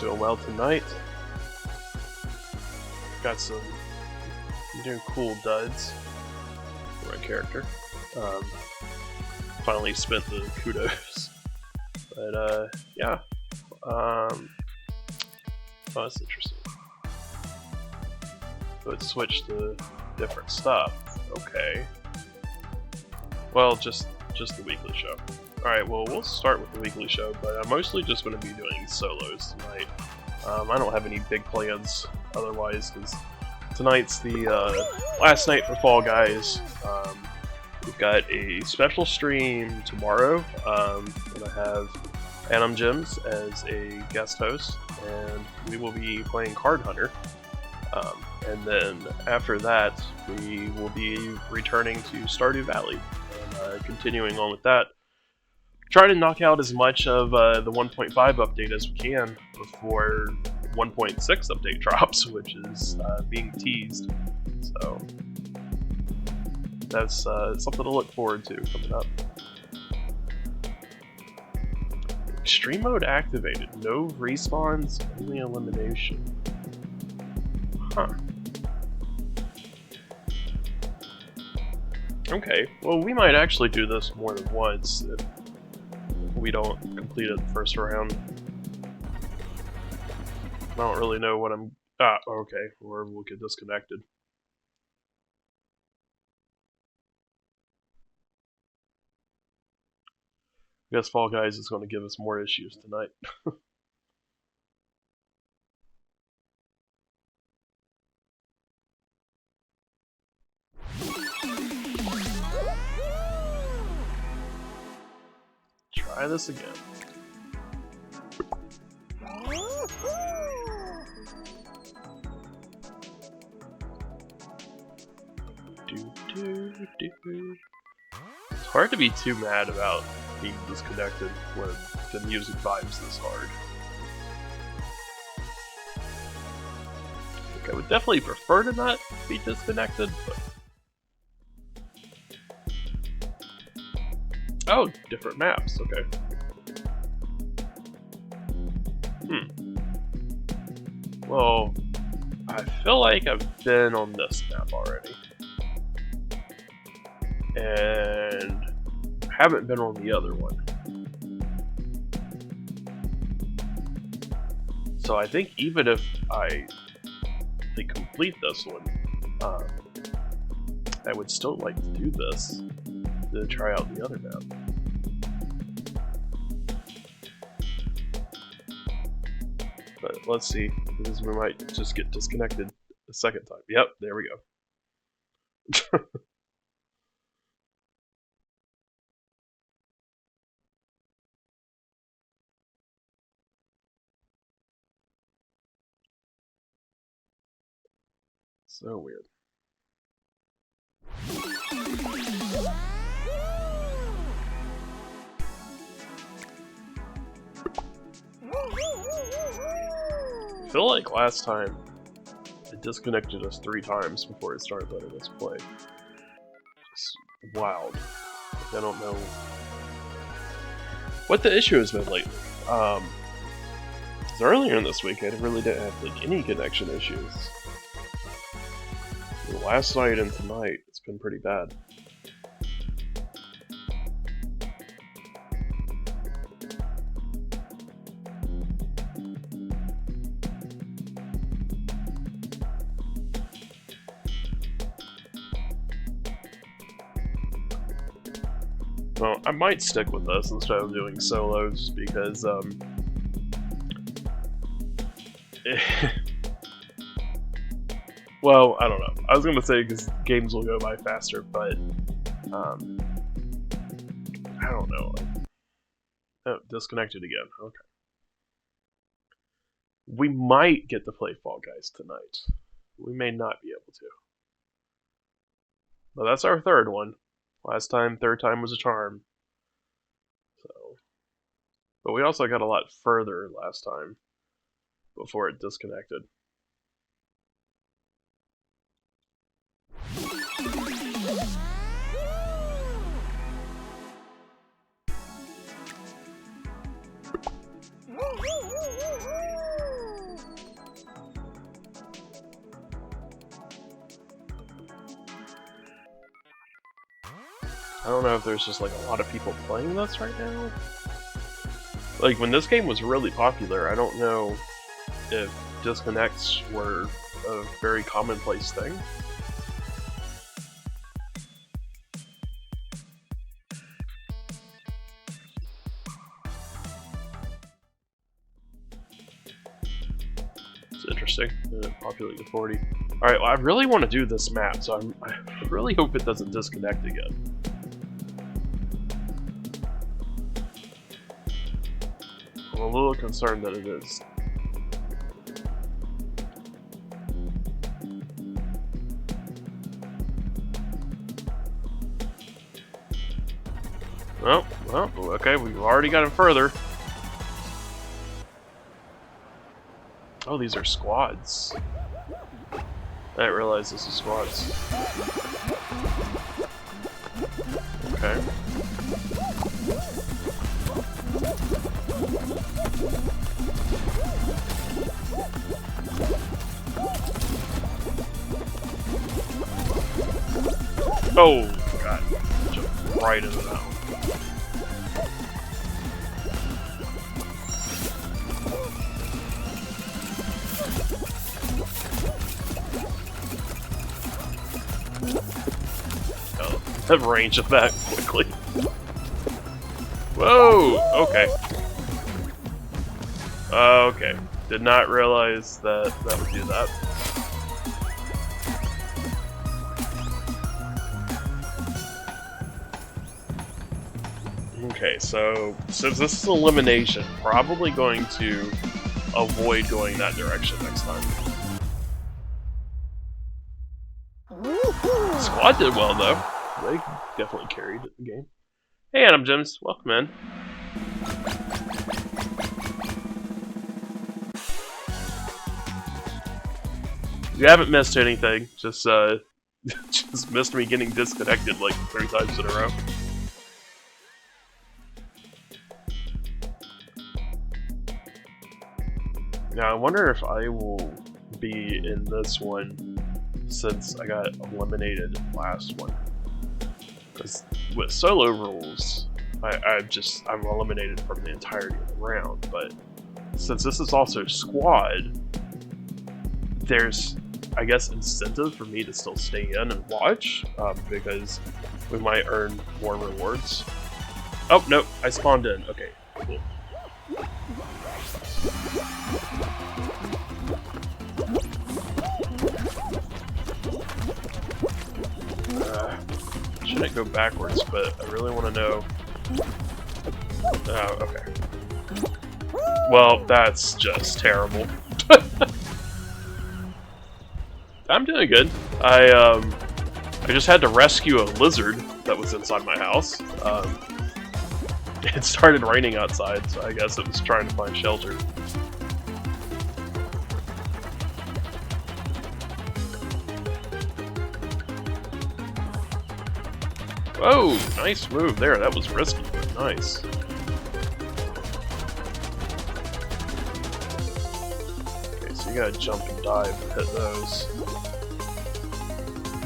doing well tonight. Got some new cool duds for my character. Finally spent the kudos. But yeah. Oh, that's interesting. So it switched to different stuff. Okay. Well, just the weekly show. Alright, well, we'll start with the weekly show, but I'm mostly just going to be doing solos tonight. I don't have any big plans otherwise, because tonight's the last night for Fall Guys. We've got a special stream tomorrow, and I have Anim Gems as a guest host, and we will be playing Card Hunter. And then after that, we will be returning to Stardew Valley, and continuing on with that. Try to knock out as much of the 1.5 update as we can before 1.6 update drops, which is being teased. So that's something to look forward to coming up. Extreme mode activated. No respawns, only elimination. Huh. Okay, well, we might actually do this more than once if we don't complete it the first round. I don't really know what I'm... Ah, okay, or we'll get disconnected. I guess Fall Guys is going to give us more issues tonight. Try this again. It's hard to be too mad about being disconnected when the music vibes this hard. Like, I would definitely prefer to not be disconnected, but... Oh, different maps, okay. Well, I feel like I've been on this map already. And haven't been on the other one. So I think even if I complete this one, I would still like to do this to try out the other map. But let's see, because we might just get disconnected a second time. Yep, there we go. So weird. I feel like last time it disconnected us 3 times before it started letting us play. Just wild. Like, I don't know what the issue has been lately. Because earlier in this week I really didn't have like any connection issues. Last night and tonight, it's been pretty bad. Well, I might stick with this instead of doing solos because, well, I don't know. I was gonna say because games will go by faster, but I don't know. Oh, disconnected again. Okay. We might get to play Fall Guys tonight. We may not be able to. But that's our third one. Third time was a charm. So, but we also got a lot further last time before it disconnected. I don't know if there's just like a lot of people playing this right now. Like when this game was really popular, I don't know if disconnects were a very commonplace thing. It's interesting. Populate to 40. Alright, well, I really want to do this map, so I really hope it doesn't disconnect again. I'm a little concerned that it is. Oh, well, okay, we've already got him further. Oh, these are squads. I didn't realize this is squads. Okay. Oh, God. Jumped right into that one. Have range of that quickly. Whoa! Okay. Okay. Did not realize that that would do that. Okay, so since this is elimination, probably going to avoid going that direction next time. Squad did well though. They definitely carried the game. Hey Adam Gems, welcome in. You haven't missed anything, just just missed me getting disconnected like 3 times in a row. Now I wonder if I will be in this one since I got eliminated last one. Because with solo rules, I'm eliminated from the entirety of the round, but since this is also squad, there's, I guess, incentive for me to still stay in and watch, because we might earn more rewards. Oh, no, I spawned in. Okay, cool. Shouldn't go backwards, but I really want to know. Oh, okay. Well, that's just terrible. I'm doing good. I just had to rescue a lizard that was inside my house. It started raining outside, so I guess it was trying to find shelter. Oh, nice move there. That was risky, but nice. Okay, so you gotta jump and dive to hit those.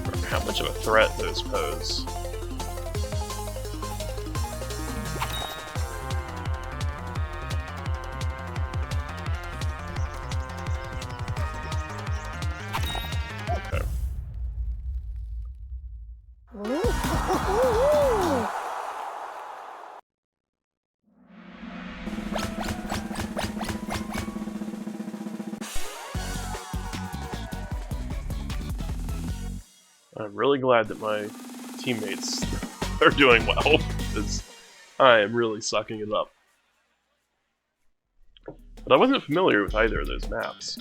Or how much of a threat those pose. I'm really glad that my teammates are doing well, because I am really sucking it up. But I wasn't familiar with either of those maps.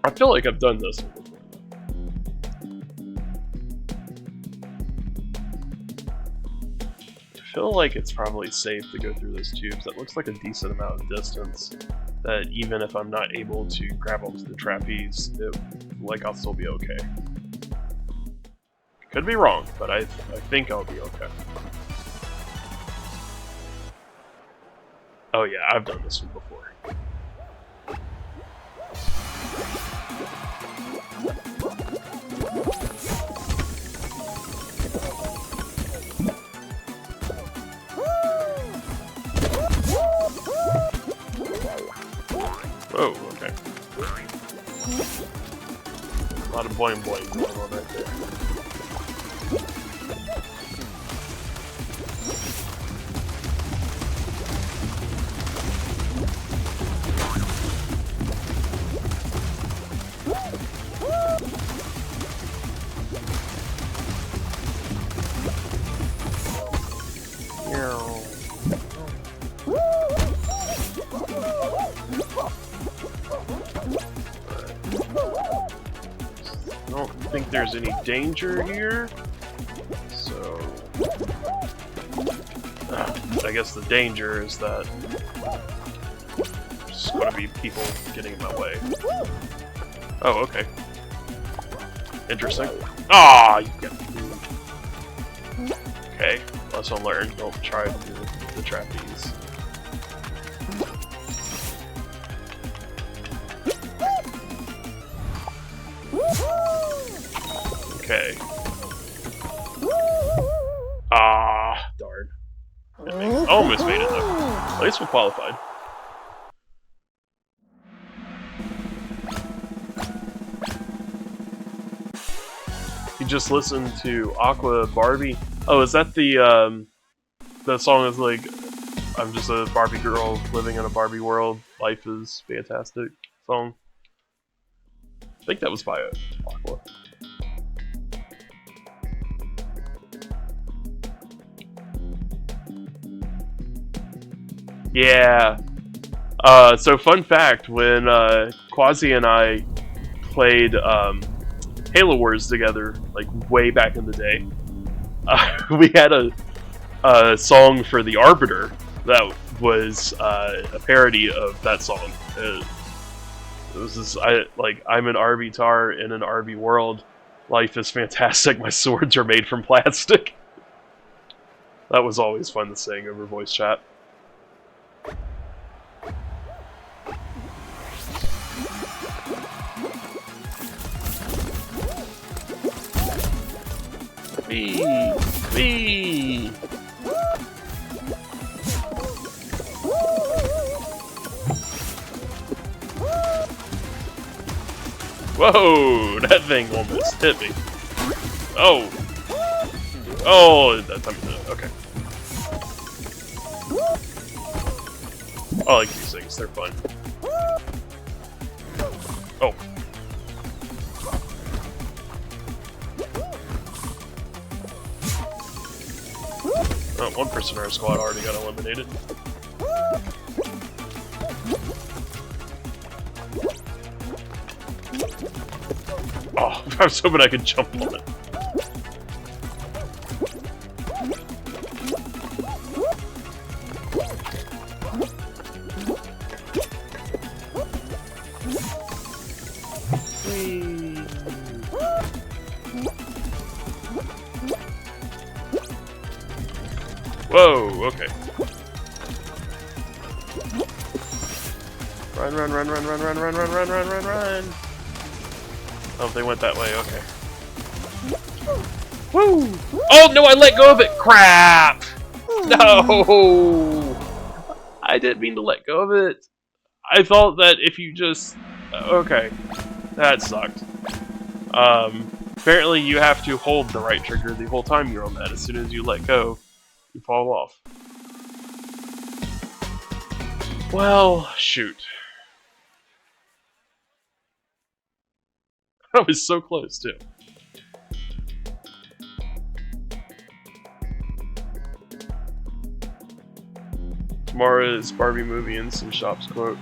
I feel like I've done this one before. I feel like it's probably safe to go through those tubes. That looks like a decent amount of distance. That even if I'm not able to grab onto the trapeze, I'll still be okay. Could be wrong, but I think I'll be okay. Oh yeah, I've done this one before. A lot of boing boing going on right there. I don't think there's any danger here, so I guess the danger is that there's going to be people getting in my way. Oh, okay. Interesting. Ah, you got me. Okay, lesson learned. Don't try to do the trapeze. Okay. Ah, darn. Almost made it though. At least we qualified. You just listened to Aqua Barbie. Oh, is that the song that's like, I'm just a Barbie girl living in a Barbie world. Life is fantastic song. I think that was by Aqua. Yeah. So fun fact, when Quasi and I played Halo Wars together, like way back in the day, we had a song for the Arbiter that was a parody of that song. It was this, I'm an Arbitar in an Arby world. Life is fantastic. My swords are made from plastic. That was always fun to sing over voice chat. Wee! Wee! Whoa! That thing almost hit me. Oh! Oh! Okay. I like these things, they're fun. Oh. Oh, one person in our squad already got eliminated. Oh, I was hoping I could jump on it. Whoa, okay. Run, run, run, run, run, run, run, run, run, run, run, run. Oh, they went that way, okay. Woo! Oh, no, I let go of it! Crap! No! I didn't mean to let go of it. I thought that if you just... Okay. That sucked. Apparently you have to hold the right trigger the whole time you're on that. As soon as you let go, you fall off. Well, shoot. I was so close, too. Tomorrow is Barbie movie and some shops quote.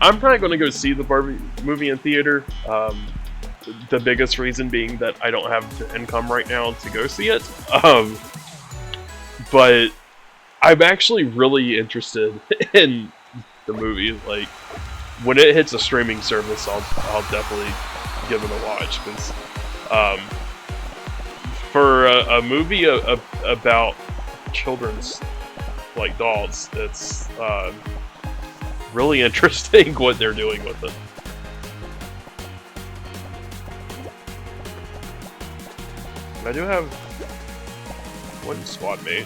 I'm probably going to go see the Barbie movie in theater. The biggest reason being that I don't have the income right now to go see it. But I'm actually really interested in the movie. Like, when it hits a streaming service, I'll definitely give it a watch. Because for a movie about children's like dolls, it's really interesting what they're doing with it. I do have one squad mate.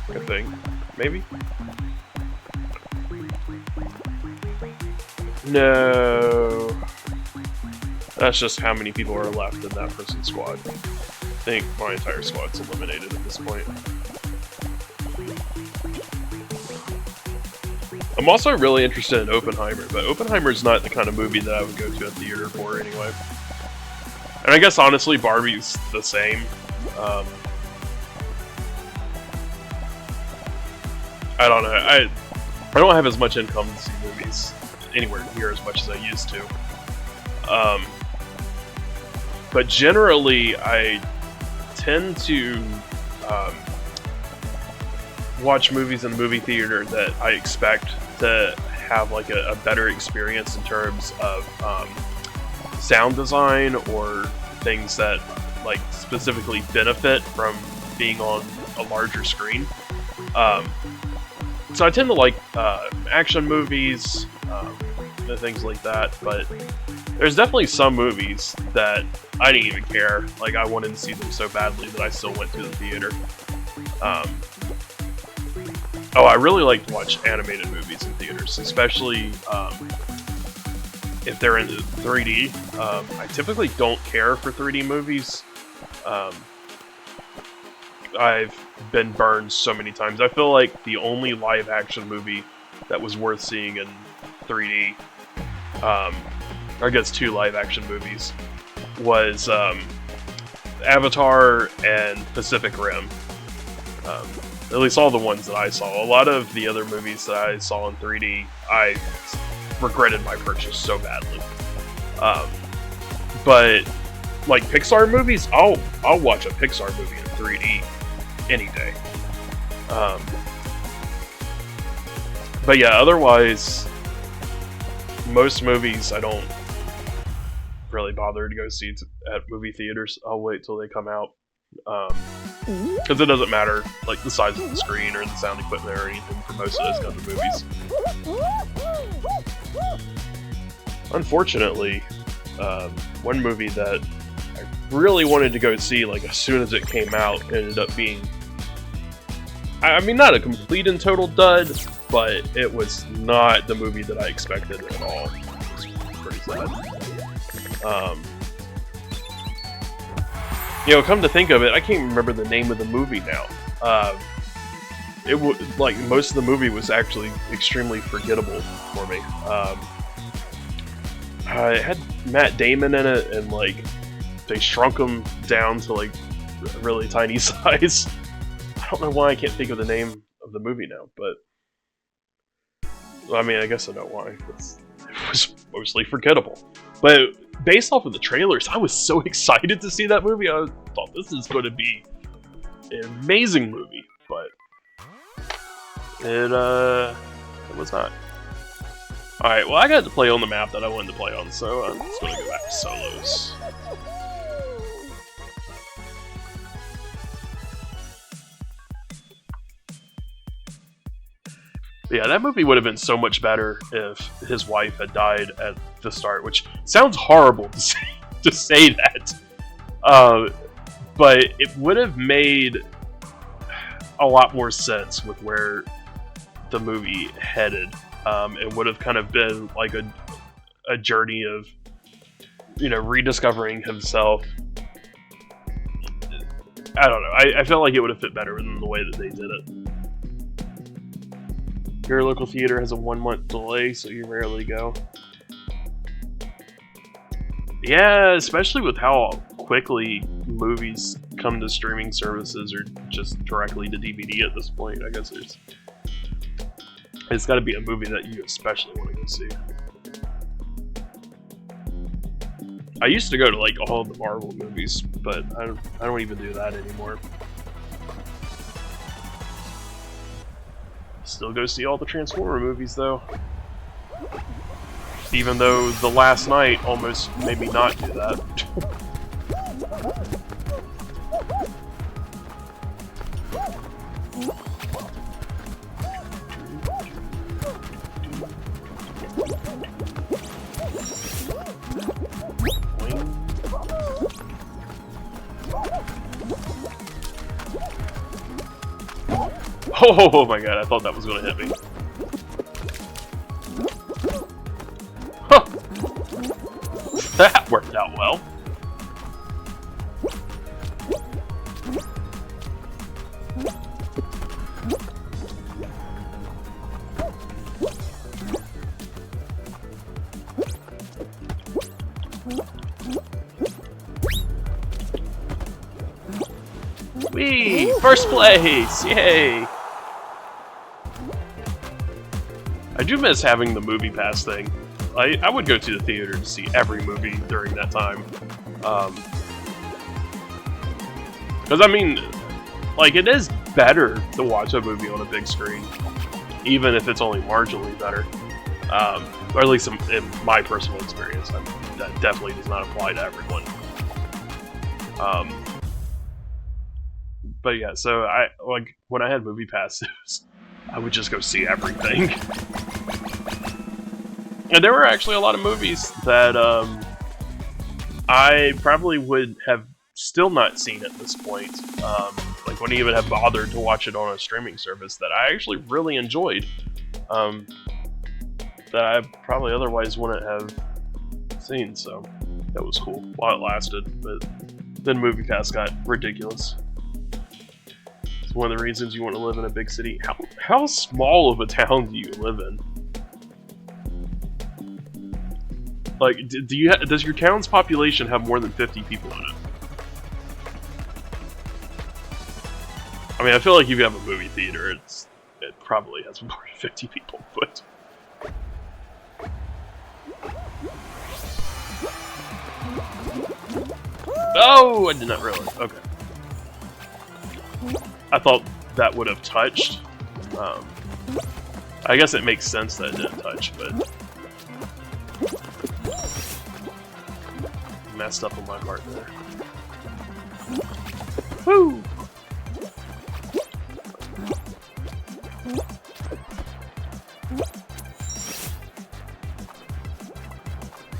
I think. Maybe? No. That's just how many people are left in that person's squad. I think my entire squad's eliminated at this point. I'm also really interested in Oppenheimer, but Oppenheimer's not the kind of movie that I would go to a theater for anyway. And I guess honestly, Barbie's the same. I don't know. I don't have as much income to see movies anywhere near as much as I used to. But generally, I tend to watch movies in the movie theater that I expect to have like a better experience in terms of sound design or things that like specifically benefit from being on a larger screen. So I tend to like action movies, and things like that, but there's definitely some movies that I didn't even care. Like, I wanted to see them so badly that I still went to the theater. Oh, I really like to watch animated movies in theaters, especially if they're in 3D. I typically don't care for 3D movies. I've been burned so many times. I feel like the only live-action movie that was worth seeing in 3D, or I guess 2 live-action movies, was Avatar and Pacific Rim. At least all the ones that I saw. A lot of the other movies that I saw in 3D, I regretted my purchase so badly. But like Pixar movies, I'll watch a Pixar movie in 3D any day. But yeah, otherwise, most movies I don't really bother to go see at movie theaters. I'll wait till they come out. Because it doesn't matter, like, the size of the screen or the sound equipment or anything for most of those kinds of movies. Unfortunately, one movie that I really wanted to go see, like, as soon as it came out, ended up being, I mean, not a complete and total dud, but it was not the movie that I expected at all. It was pretty sad. You know, come to think of it, I can't remember the name of the movie now. Like, most of the movie was actually extremely forgettable for me. It had Matt Damon in it, and like, they shrunk him down to like a really tiny size. I don't know why I can't think of the name of the movie now, but well, I mean, I guess I know why. It was mostly forgettable. But based off of the trailers, I was so excited to see that movie. I thought this is going to be an amazing movie, but it was not. Alright, well, I got to play on the map that I wanted to play on, so I'm just going to go back to solos. Yeah, that movie would have been so much better if his wife had died at the start, which sounds horrible to say that. But it would have made a lot more sense with where the movie headed. It would have kind of been like a journey of, you know, rediscovering himself. I don't know. I felt like it would have fit better than the way that they did it. Your local theater has a 1-month delay, so you rarely go. Yeah, especially with how quickly movies come to streaming services or just directly to DVD at this point. I guess it's got to be a movie that you especially want to go see. I used to go to like all the Marvel movies, but I don't even do that anymore. Still go see all the Transformer movies though. Even though the last night almost made me not do that. Oh my god, I thought that was going to hit me. That worked out well. Whee! First place! Yay! I do miss having the movie pass thing. I would go to the theater to see every movie during that time. Because, I mean, like, it is better to watch a movie on a big screen, even if it's only marginally better. Or at least in my personal experience. That definitely does not apply to everyone. But yeah, so when I had movie passes, I would just go see everything. And there were actually a lot of movies that I probably would have still not seen at this point. Like, wouldn't even have bothered to watch it on a streaming service that I actually really enjoyed. That I probably otherwise wouldn't have seen, so that was cool while it lasted. But then MoviePass got ridiculous. It's one of the reasons you want to live in a big city. How small of a town do you live in? Like, does your town's population have more than 50 people in it? I mean, I feel like if you have a movie theater, it probably has more than 50 people, but... Oh, I did not realize. Okay. I thought that would have touched. I guess it makes sense that it didn't touch, but... Messed up on my part there. Woo!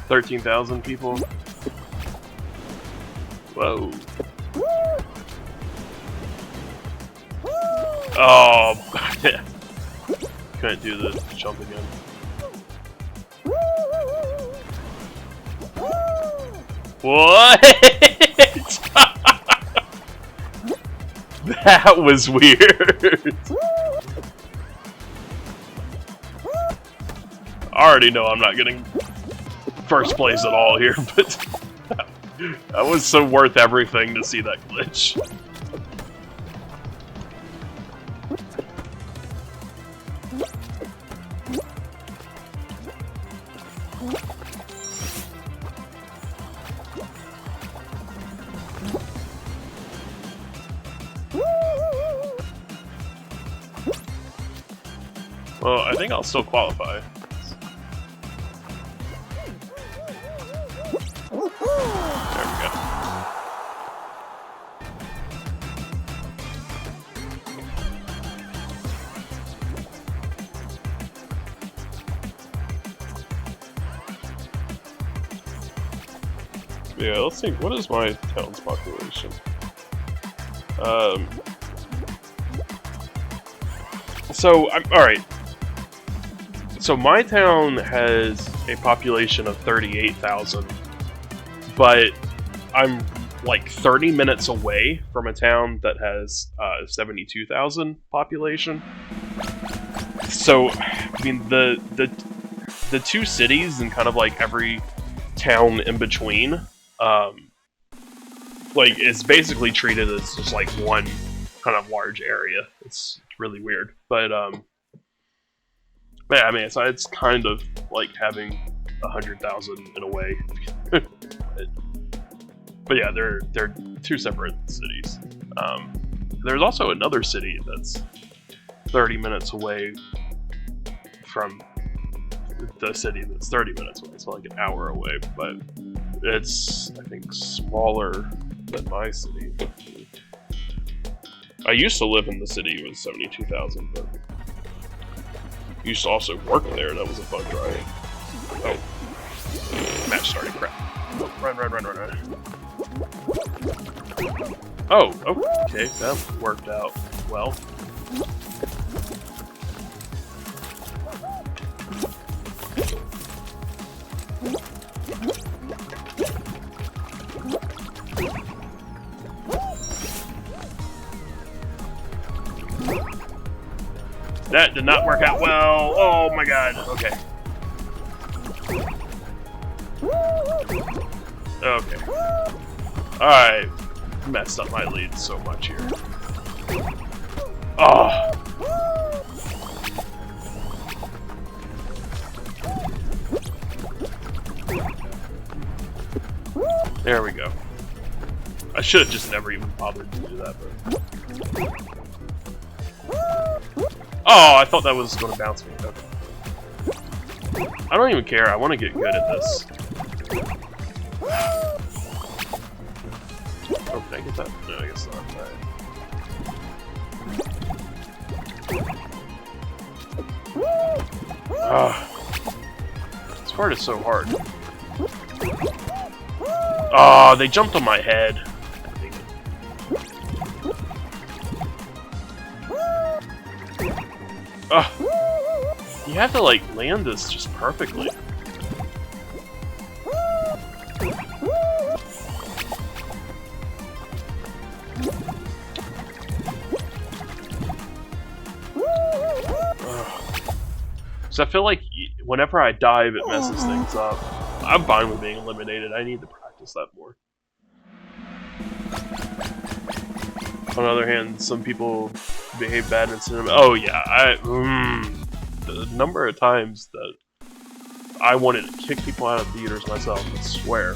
$13,000 people. Whoa. Oh, yeah. Couldn't do the jump again. What? That was weird. I already know I'm not getting first place at all here, but that was so worth everything to see that glitch. Well, I think I'll still qualify. There we go. Yeah, let's see. What is my town's population? Alright. So my town has a population of 38,000, but I'm like 30 minutes away from a town that has 72,000 population. So, I mean, the two cities and kind of like every town in between, like, is basically treated as just like one kind of large area. It's really weird, but yeah, I mean, it's kind of like having 100,000 in a way. But yeah, they're two separate cities. There's also another city that's 30 minutes away from the city that's 30 minutes away. It's like an hour away, but it's, I think, smaller than my city. I used to live in the city with 72,000, but I used to also work there. That was a fun drive. Oh. Match started. Crap. Run. Oh, okay. That worked out well. That did not work out well. Oh my god. Okay. Okay. Alright. Messed up my lead so much here. Oh. There we go. I should have just never even bothered to do that, but... Oh, I thought that was going to bounce me. Okay. I don't even care. I want to get good at this. Oh, can I get that? No, I guess not. Alright. This part is so hard. Oh, they jumped on my head. You have to, like, land this just perfectly. So I feel like whenever I dive, it messes things up. I'm fine with being eliminated. I need to practice that more. On the other hand, some people behave bad in cinema. Oh yeah, the number of times that I wanted to kick people out of theaters myself, I swear.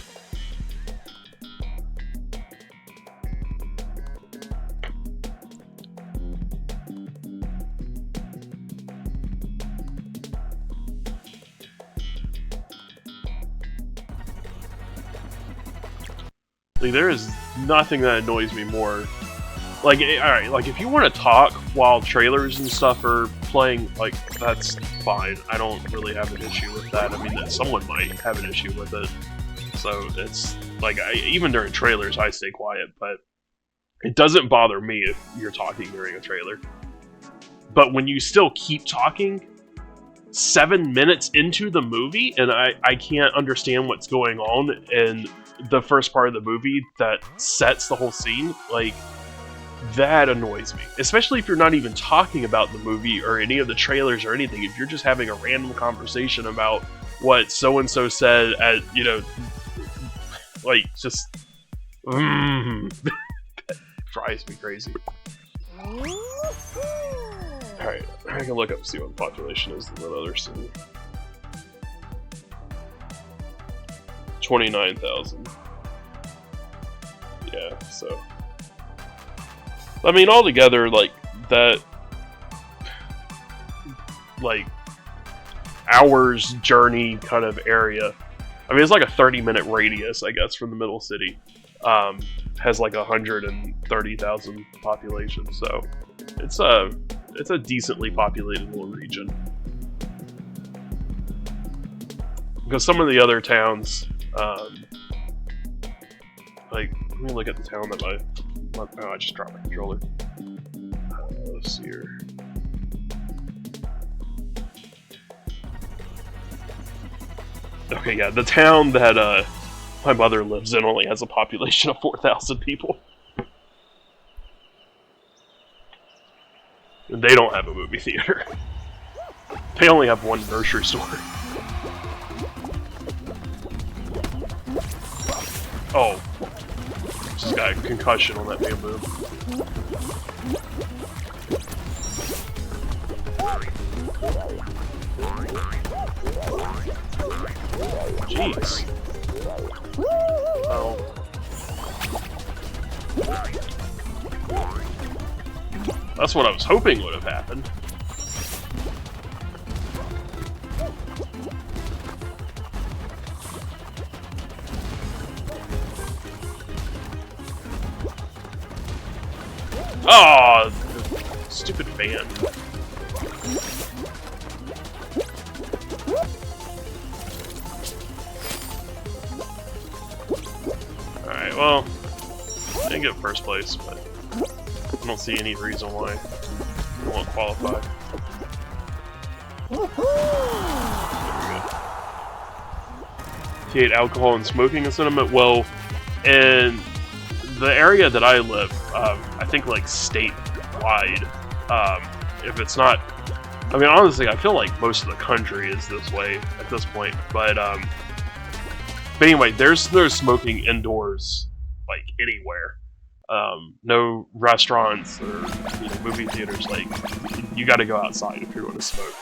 Like, there is nothing that annoys me more. Like, alright, like, if you want to talk while trailers and stuff are playing, like, that's fine. I don't really have an issue with that. I mean, someone might have an issue with it. So, it's, like, even during trailers, I stay quiet, but it doesn't bother me if you're talking during a trailer. But when you still keep talking 7 minutes into the movie, and I can't understand what's going on in the first part of the movie that sets the whole scene, like, that annoys me. Especially if you're not even talking about the movie or any of the trailers or anything. If you're just having a random conversation about what so-and-so said at, you know, like, just... drives me crazy. Alright, I can look up and see what the population is in that other city. 29,000. Yeah, so... I mean, altogether, like, that... like, hours journey kind of area. I mean, it's like a 30-minute radius, I guess, from the middle city. Has like 130,000 population, so it's a decently populated little region. Because some of the other towns, like, let me look at the town that oh, I just dropped my controller. Let's see here. Okay, yeah, the town that my mother lives in only has a population of 4,000 people. And they don't have a movie theater. They only have one grocery store. Oh. Just got a concussion on that bamboo. Jeez. Oh. That's what I was hoping would have happened. Oh, stupid fan. Alright, well, I didn't get first place, but I don't see any reason why I won't qualify. There we go. Alcohol and smoking in cinema? Well, in the area that I live, I think like statewide, if it's not I mean, honestly, I feel like most of the country is this way at this point. But anyway, there's no smoking indoors, like, anywhere. No restaurants or movie theaters. Like, you got to go outside if you're going to smoke.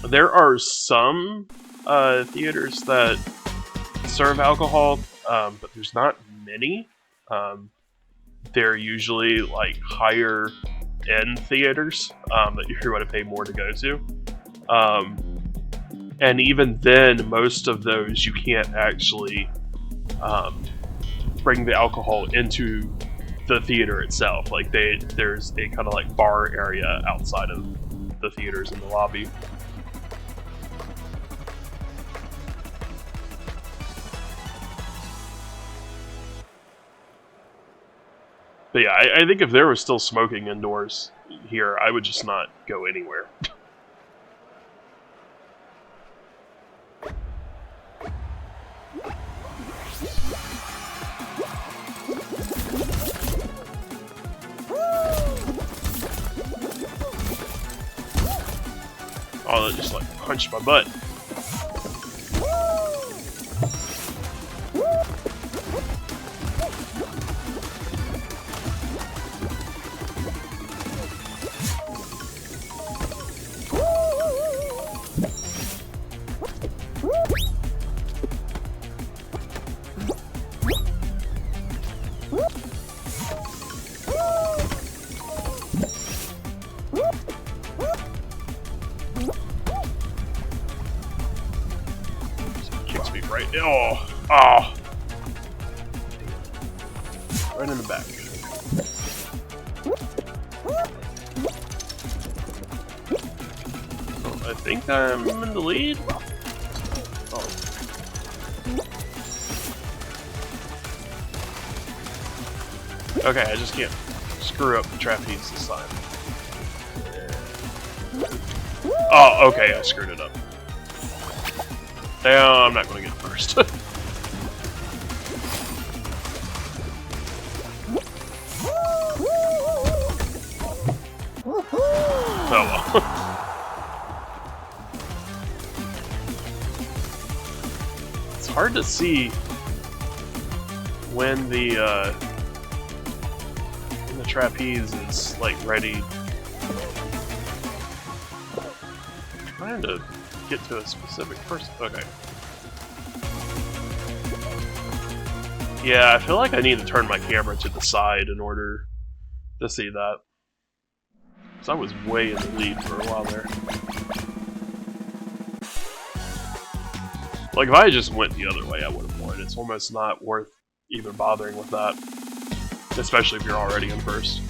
There are some theaters that serve alcohol, but there's not many. They're usually like higher end theaters that you're going to pay more to go to. And even then, most of those you can't actually bring the alcohol into the theater itself. Like there's a kind of like bar area outside of the theaters in the lobby. But yeah, I think if there was still smoking indoors here, I would just not go anywhere. Oh, that just like punched my butt. Right. Oh. Right in the back. Oh, I think I'm in the lead. Oh. Okay, I just can't screw up the trapeze this time. Oh, okay, I screwed it up. No, I'm not going to get it first. Oh well. It's hard to see when the trapeze is like ready. I'm trying to get to a specific person. Okay. Yeah, I feel like I need to turn my camera to the side in order to see that. Because I was way in the lead for a while there. Like, if I just went the other way, I would have won. It's almost not worth even bothering with that. Especially if you're already in first.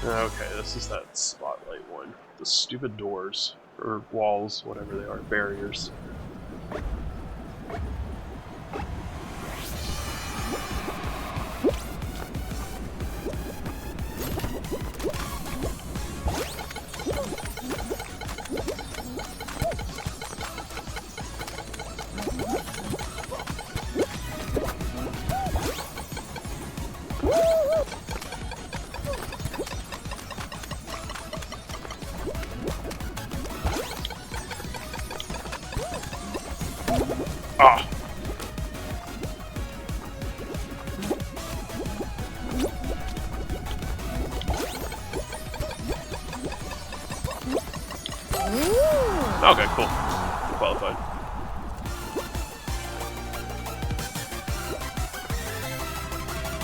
Okay, this is that spotlight one. The stupid doors, or walls, whatever they are, barriers. Ah! Okay, cool. Qualified.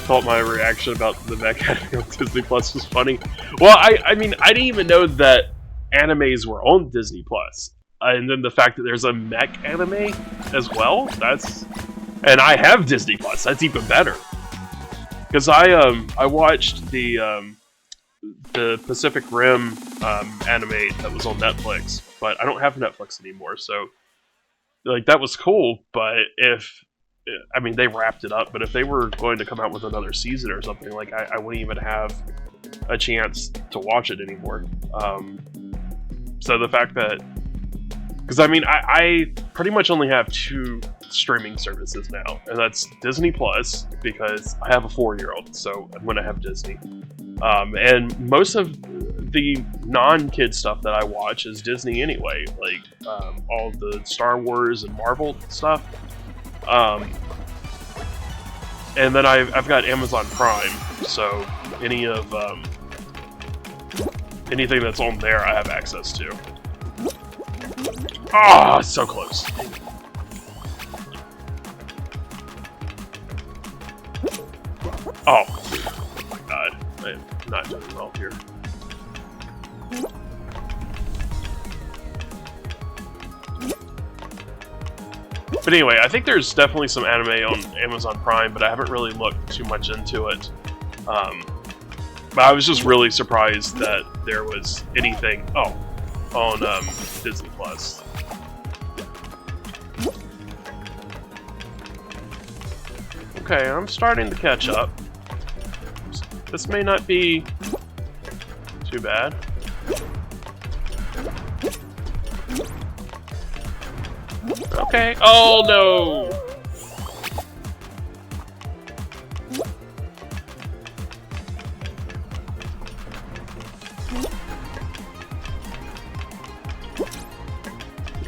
Thought my reaction about the mech anime on Disney Plus was funny. Well, I mean, I didn't even know that animes were on Disney Plus. And then the fact that there's a mech anime as well, and I have Disney Plus, that's even better. Because I watched the Pacific Rim anime that was on Netflix, but I don't have Netflix anymore, so like that was cool, but if I mean they wrapped it up, but if they were going to come out with another season or something, like I wouldn't even have a chance to watch it anymore. So the fact that, because I mean I pretty much only have 2 streaming services now, and that's Disney Plus because I have a 4-year-old, so I'm gonna have Disney. And most of the non-kid stuff that I watch is Disney anyway, like all the Star Wars and Marvel stuff. And then I've got Amazon Prime, so any of anything that's on there I have access to. Ah, oh, so close. Oh my god, I'm not doing well here. But anyway, I think there's definitely some anime on Amazon Prime, but I haven't really looked too much into it. But I was just really surprised that there was anything on Disney Plus. Okay, I'm starting to catch up. This may not be too bad. Okay. Oh no!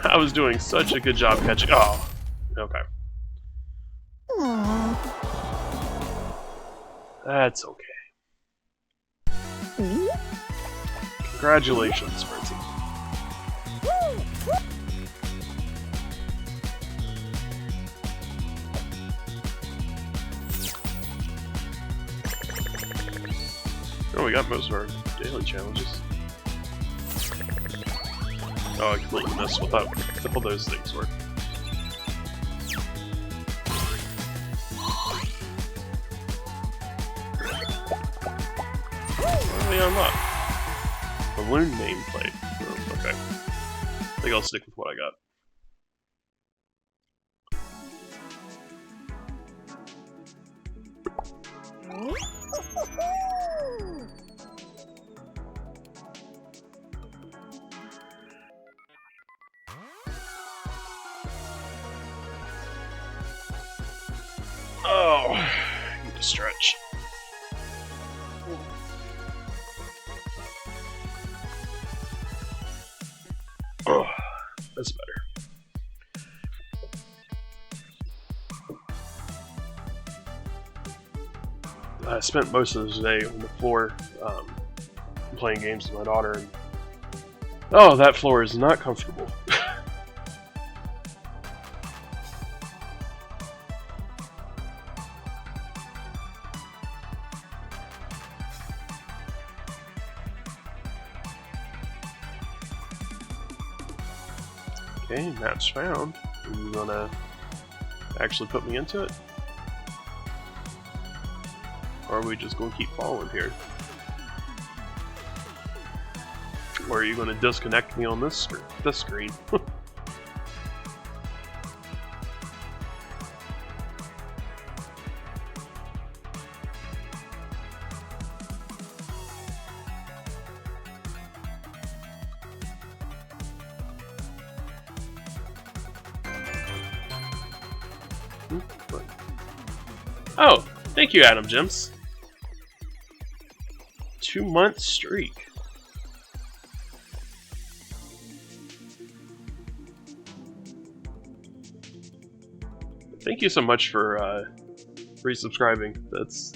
I was doing such a good job catching. Oh, okay. That's okay. Congratulations, Fritzy. Oh, we got most of our daily challenges. Oh, I completely missed what all those things were. What do we unlock? Balloon nameplate. Oh, okay. I think I'll stick with what I got. Oh, I need to stretch. Oh, that's better. I spent most of the day on the floor playing games with my daughter, and oh, that floor is not comfortable. Okay, match found. Are you gonna actually put me into it? Or are we just gonna keep following here? Or are you gonna disconnect me on this screen? Oh, thank you, Adam Gems. 2-month streak. Thank you so much for resubscribing. That's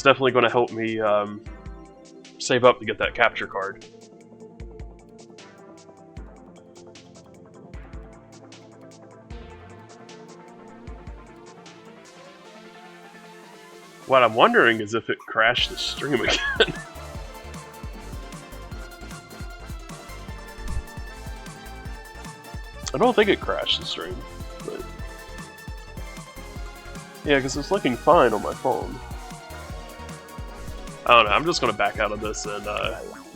definitely going to help me save up to get that capture card. What I'm wondering is if it crashed the stream again. I don't think it crashed the stream, but yeah, because it's looking fine on my phone. I don't know, I'm just going to back out of this and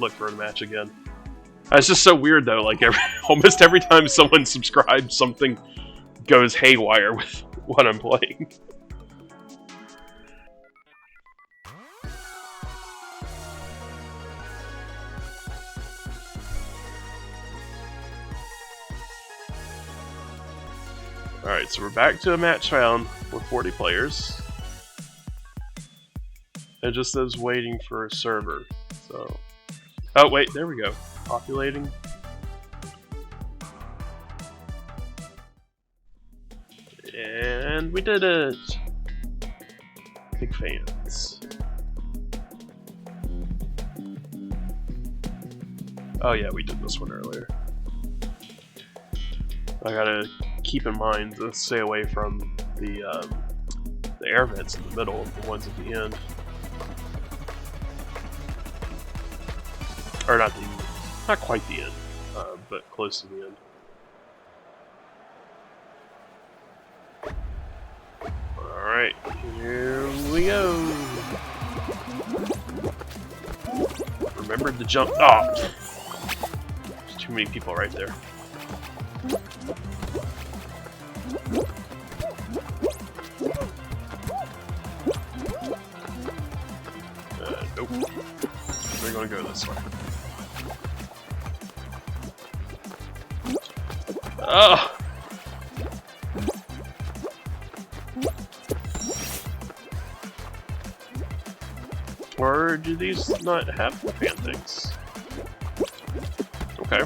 look for a match again. It's just so weird though. Like almost every time someone subscribes, something goes haywire with what I'm playing. Alright, so we're back to a match round with 40 players. It just says waiting for a server. So, oh wait, there we go. Populating. And we did it! Big fans. Oh yeah, we did this one earlier. I gotta keep in mind to stay away from the air vents in the middle, the ones at the end. Or not quite the end, but close to the end. Alright, here we go. Remembered to jump. Oh! There's too many people right there. Nope. We're gonna go this way. Oh! Or do these not have the fan things? Okay.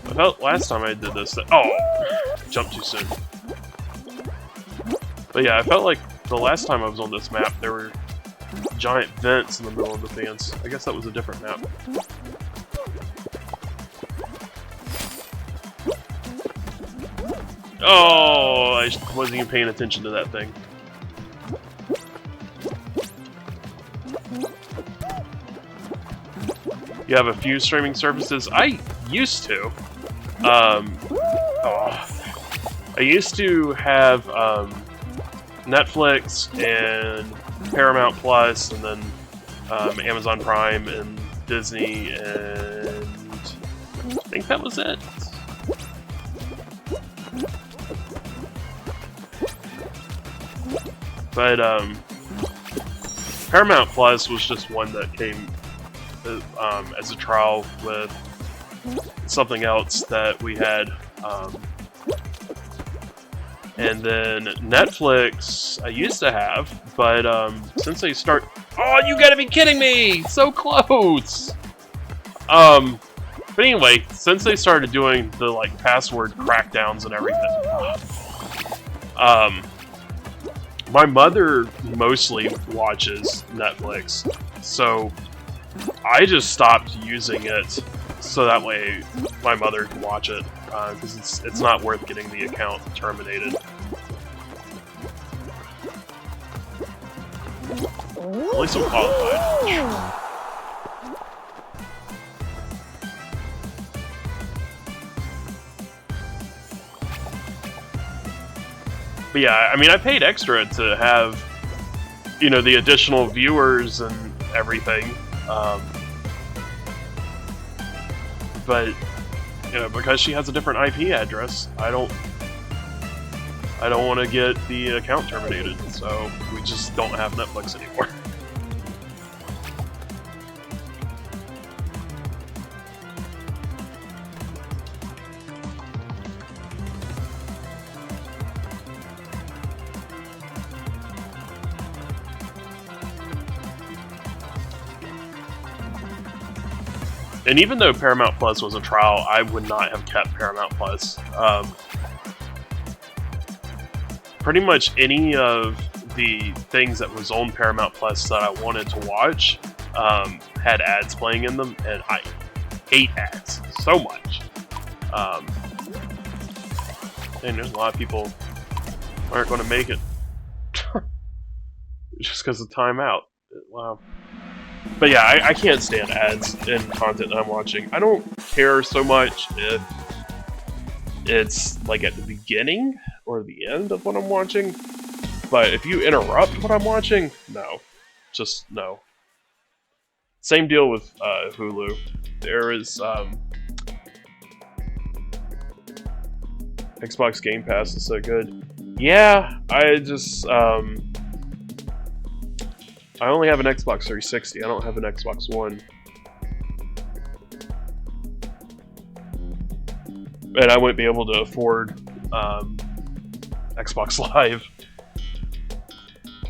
I felt last time I did this that— oh! Jumped too soon. But yeah, I felt like the last time I was on this map, there were giant vents in the middle of the fans. I guess that was a different map. Oh, I wasn't even paying attention to that thing. You have a few streaming services? I used to. I used to have Netflix and Paramount Plus, and then Amazon Prime and Disney, and I think that was it. But Paramount Plus was just one that came as a trial with something else that we had. And then Netflix I used to have, but since they start— oh, you gotta be kidding me! So close! But anyway, since they started doing the like password crackdowns and everything, my mother mostly watches Netflix, so I just stopped using it so that way my mother can watch it, because it's not worth getting the account terminated. At least I'm qualified. But yeah, I mean, I paid extra to have, you know, the additional viewers and everything. But, you know, because she has a different IP address, I don't want to get the account terminated, so we just don't have Netflix anymore. And even though Paramount Plus was a trial, I would not have kept Paramount Plus. Pretty much any of the things that was on Paramount Plus that I wanted to watch had ads playing in them, and I hate ads so much. And there's a lot of people who aren't going to make it just because of timeout. Wow. But yeah, I can't stand ads in content that I'm watching. I don't care so much if it's like at the beginning or the end of what I'm watching, but if you interrupt what I'm watching, no. Just no. Same deal with Hulu. There is Xbox Game Pass is so good. Yeah, I just I only have an Xbox 360. I don't have an Xbox One. And I wouldn't be able to afford Xbox Live.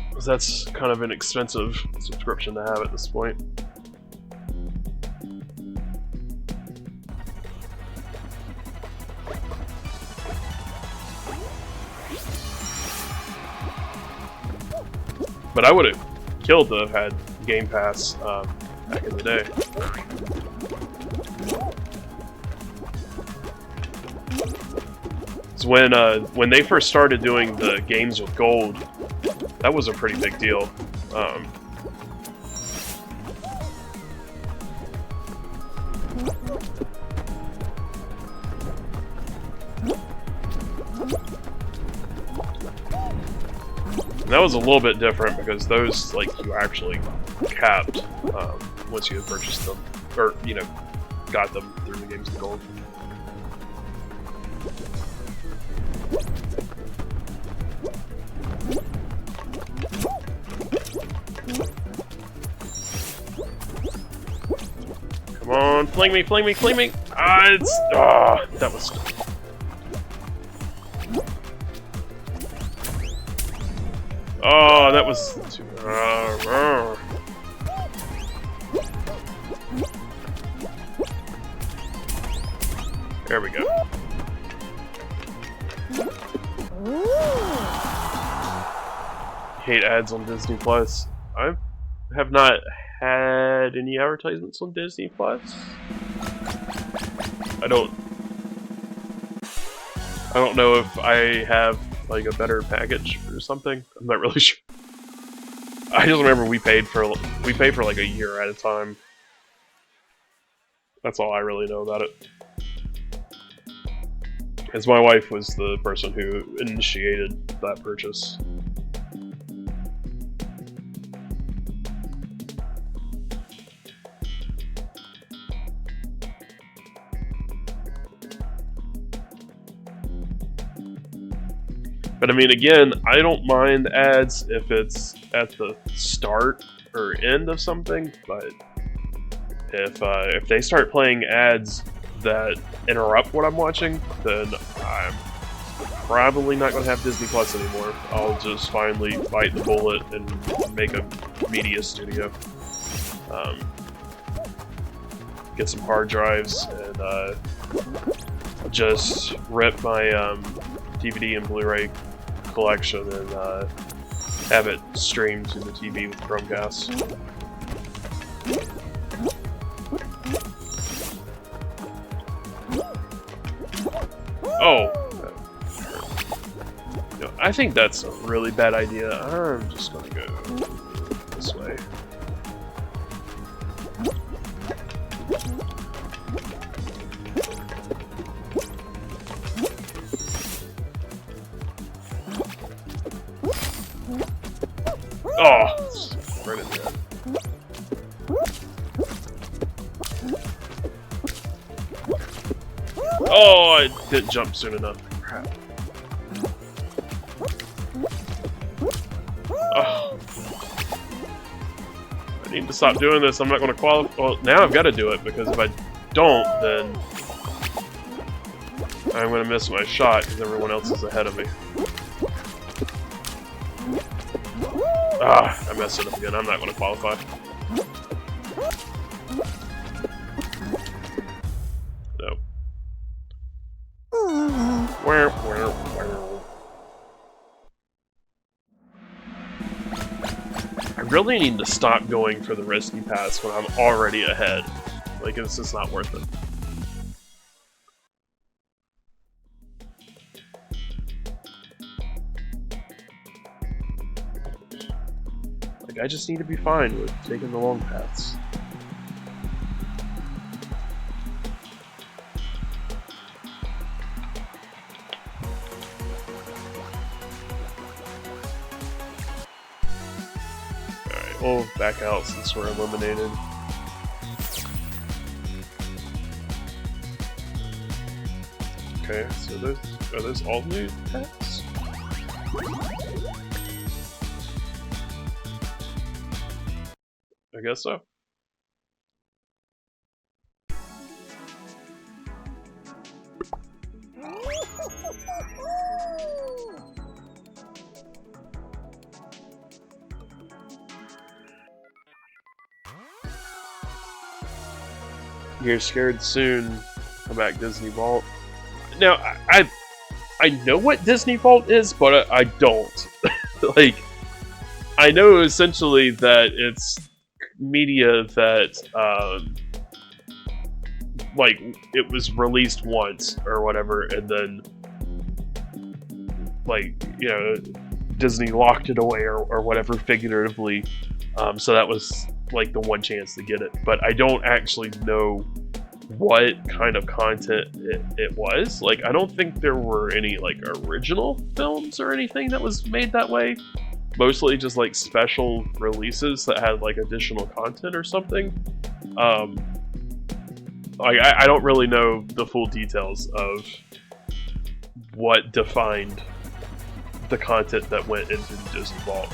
Because that's kind of an expensive subscription to have at this point. But I would have killed to have had Game Pass back in the day. So when they first started doing the games with gold, that was a pretty big deal. And that was a little bit different because those, like, you actually capped once you had purchased them, or, you know, got them through the games of gold. Come on, fling me, fling me, fling me! Ah, it's... Ah, that was... Oh, that was too... There we go. Hate ads on Disney Plus. I have not had any advertisements on Disney Plus. I don't know if I have like a better package or something. I'm not really sure. I just remember we paid for like a year at a time. That's all I really know about it. As my wife was the person who initiated that purchase. But I mean, again, I don't mind ads if it's at the start or end of something, but if they start playing ads that interrupt what I'm watching, then I'm probably not going to have Disney Plus anymore. I'll just finally bite the bullet and make a media studio. Get some hard drives and just rip my DVD and Blu-ray collection and have it streamed to the TV with Chromecast. Oh, no, I think that's a really bad idea. I'm just gonna go this way. Oh, right in there. Oh, I didn't jump soon enough. Crap. Oh. I need to stop doing this. I'm not going to qualify. Well, now I've got to do it because if I don't, then I'm going to miss my shot because everyone else is ahead of me. Ah, I messed it up again. I'm not going to qualify. No. I really need to stop going for the risky pass when I'm already ahead. Like, it's just not worth it. Like, I just need to be fine with taking the long paths. Alright, we'll back out since we're eliminated. Okay, so are those all new pets? I guess so. You're scared soon. Come back, Disney Vault. Now, I know what Disney Vault is, but I don't. Like, I know essentially that it's media that, like, it was released once or whatever, and then, like, you know, Disney locked it away or whatever figuratively. So that was, like, the one chance to get it. But I don't actually know what kind of content it was. Like, I don't think there were any, like, original films or anything that was made that way. Mostly just, like, special releases that had, like, additional content or something. Like, I don't really know the full details of what defined the content that went into the Disney Vault.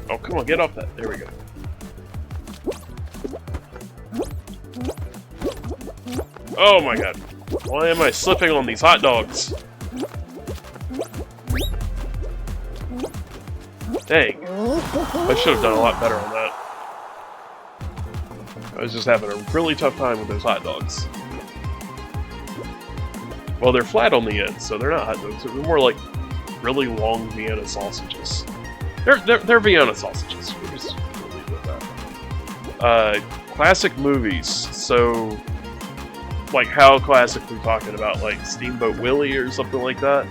Oh, come on, get off that. There we go. Oh my god. Why am I slipping on these hot dogs? Dang. I should have done a lot better on that. I was just having a really tough time with those hot dogs. Well, they're flat on the end, so they're not hot dogs. They're more like really long Vienna sausages. They're Vienna sausages. We're just gonna leave it at that. Classic movies. So, like, how classic we're talking about? Like Steamboat Willie or something like that?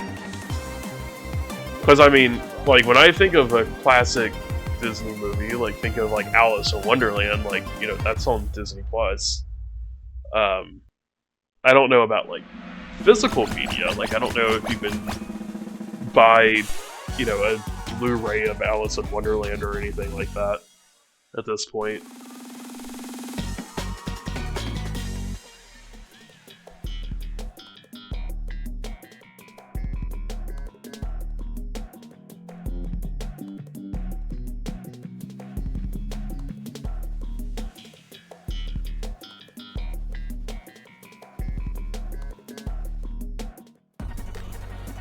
Because, I mean, like, when I think of a classic Disney movie, like, think of, like, Alice in Wonderland, like, you know, that's on Disney+. I don't know about, like, physical media. Like, I don't know if you can buy, you know, a Blu-ray of Alice in Wonderland or anything like that at this point.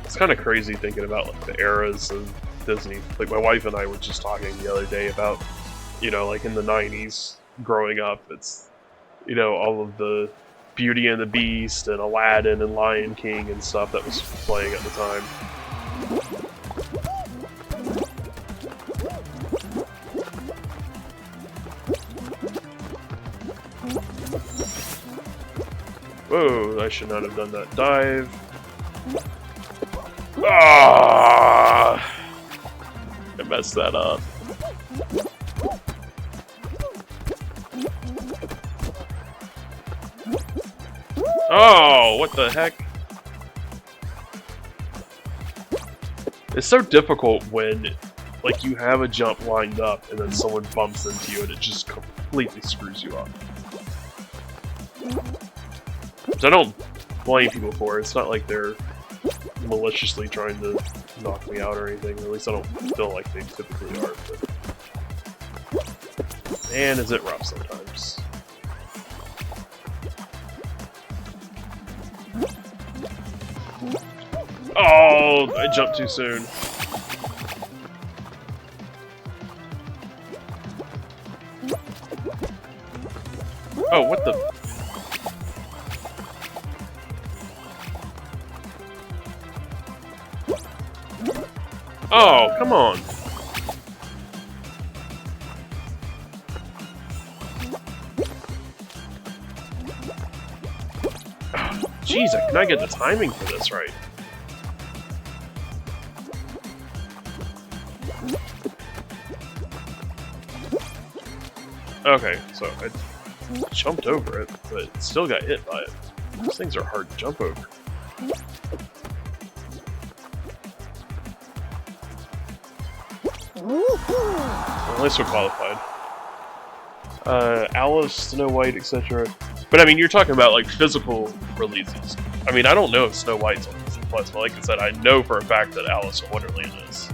It's kind of crazy thinking about, like, the eras of Disney. Like, my wife and I were just talking the other day about, you know, like, in the 90s, growing up, it's, you know, all of the Beauty and the Beast and Aladdin and Lion King and stuff that was playing at the time. Whoa, I should not have done that dive. Ah! I messed that up. Oh, what the heck? It's so difficult when, like, you have a jump lined up and then someone bumps into you and it just completely screws you up. Which I don't blame people for. It's not like they're maliciously trying to knock me out or anything. Or at least I don't feel like they typically are. But... man, is it rough sometimes. Oh, I jumped too soon. Oh, what the... Oh, come on. Jeez, can I get the timing for this right? Okay, so I jumped over it, but still got hit by it. These things are hard to jump over. Well, at least we're qualified. Alice, Snow White, etc. But I mean, you're talking about like physical releases. I mean, I don't know if Snow White's on Disney Plus, but like I said, I know for a fact that Alice in Wonderland is.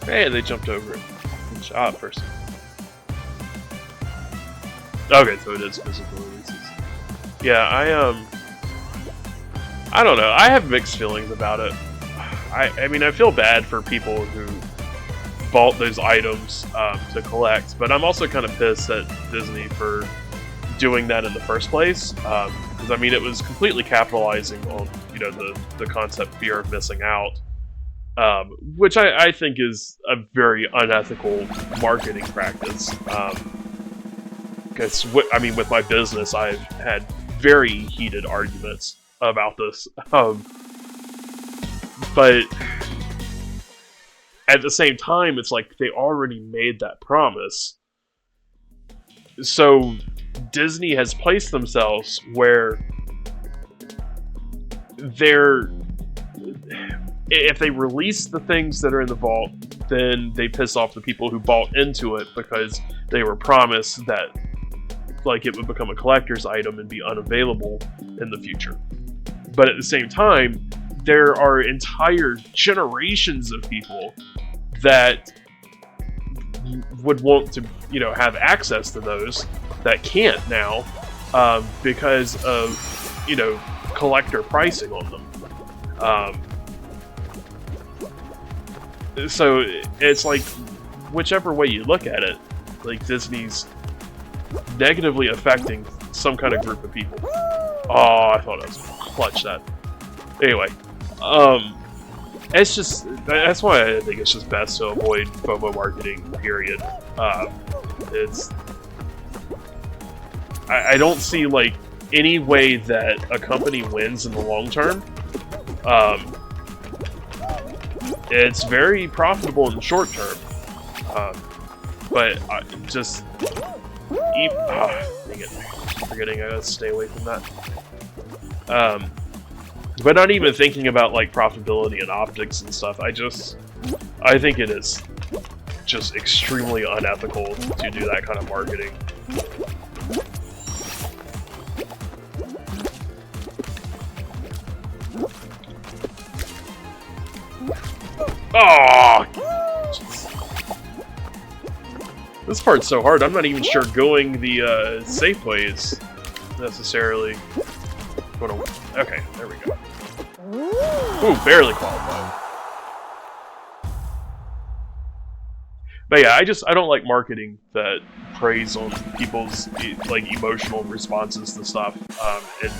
Hey, they jumped over it. Good job, person. Okay, so it is physical releases. Yeah, I don't know. I have mixed feelings about it. I mean, I feel bad for people who bought those items to collect, but I'm also kind of pissed at Disney for doing that in the first place. Because I mean, it was completely capitalizing on the concept fear of missing out. Which I think is a very unethical marketing practice. Because I mean, with my business, I've had very heated arguments about this. But at the same time, it's like they already made that promise. So Disney has placed themselves where if they release the things that are in the vault, then they piss off the people who bought into it because they were promised that like it would become a collector's item and be unavailable in the future. But at the same time, there are entire generations of people that would want to, have access to those that can't now because of, collector pricing on them. So it's like, whichever way you look at it, like Disney's negatively affecting some kind of group of people. Oh, I thought I was gonna clutch that. Anyway, it's just, that's why I think it's just best to avoid FOMO marketing, period. I don't see like any way that a company wins in the long term. It's very profitable in the short term, but just dang it, forgetting I gotta stay away from that. But not even thinking about like profitability and optics and stuff. I think it is just extremely unethical to do that kind of marketing. Oh! This part's so hard, I'm not even sure going the safe way is necessarily gonna work. Okay, there we go. Ooh, barely qualified. But yeah, I don't like marketing that preys on people's like emotional responses to stuff. And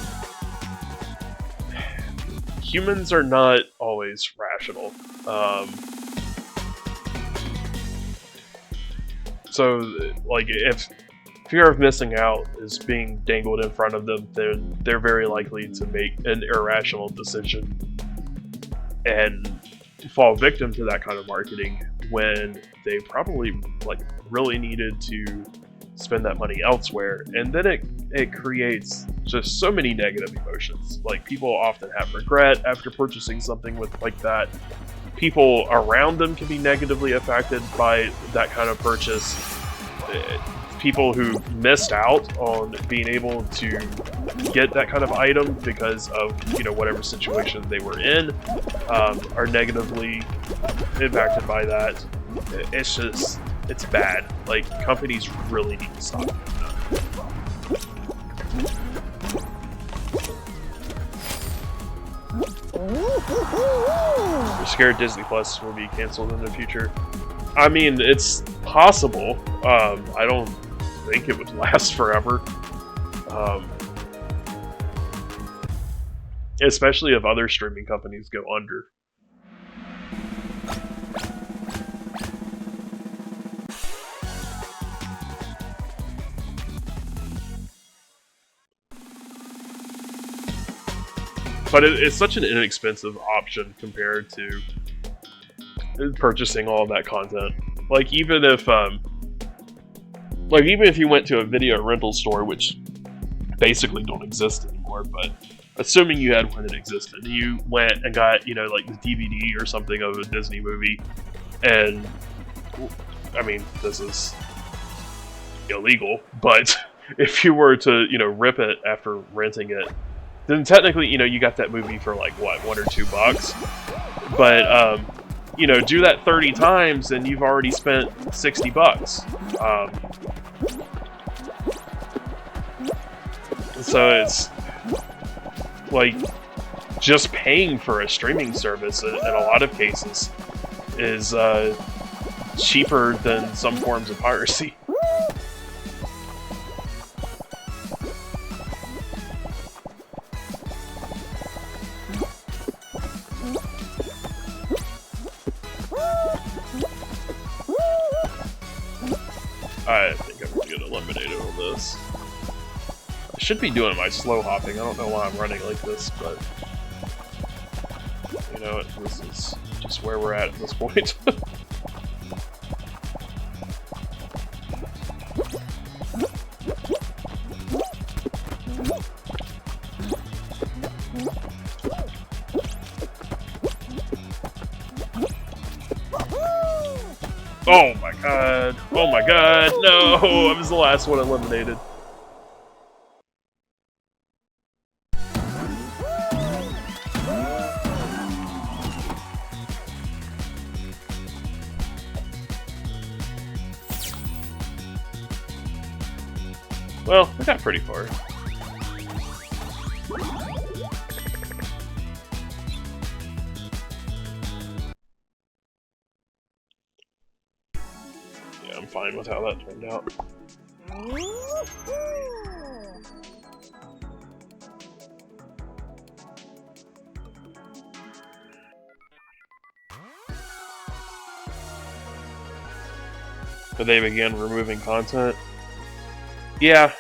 humans are not always rational. So, like, if fear of missing out is being dangled in front of them, then they're very likely to make an irrational decision and fall victim to that kind of marketing when they probably like really needed to spend that money elsewhere. And then it creates just so many negative emotions. Like, people often have regret after purchasing something like that. People around them can be negatively affected by that kind of purchase. People who missed out on being able to get that kind of item because of whatever situation they were in are negatively impacted by that. It's bad. Like, companies really need to stop doing that. You're scared Disney Plus will be canceled in the future. I mean, it's possible. I don't think it would last forever. Especially if other streaming companies go under. But it's such an inexpensive option compared to purchasing all of that content. Like even if you went to a video rental store, which basically don't exist anymore, but assuming you had one that existed, you went and got, you know, like the DVD or something of a Disney movie, and I mean, this is illegal, but if you were to, you know, rip it after renting it, then technically, you know, you got that movie for like, what, $1 or $2? But, you know, do that 30 times and you've already spent $60. So it's, like, just paying for a streaming service in a lot of cases is cheaper than some forms of piracy. I think I'm gonna get eliminated on this. I should be doing my slow hopping. I don't know why I'm running like this, but you know, this is just where we're at this point. Oh my god! Oh my god! No! I was the last one eliminated. Well, we got pretty far. Yeah, I'm fine with how that turned out. But they began removing content. Yeah,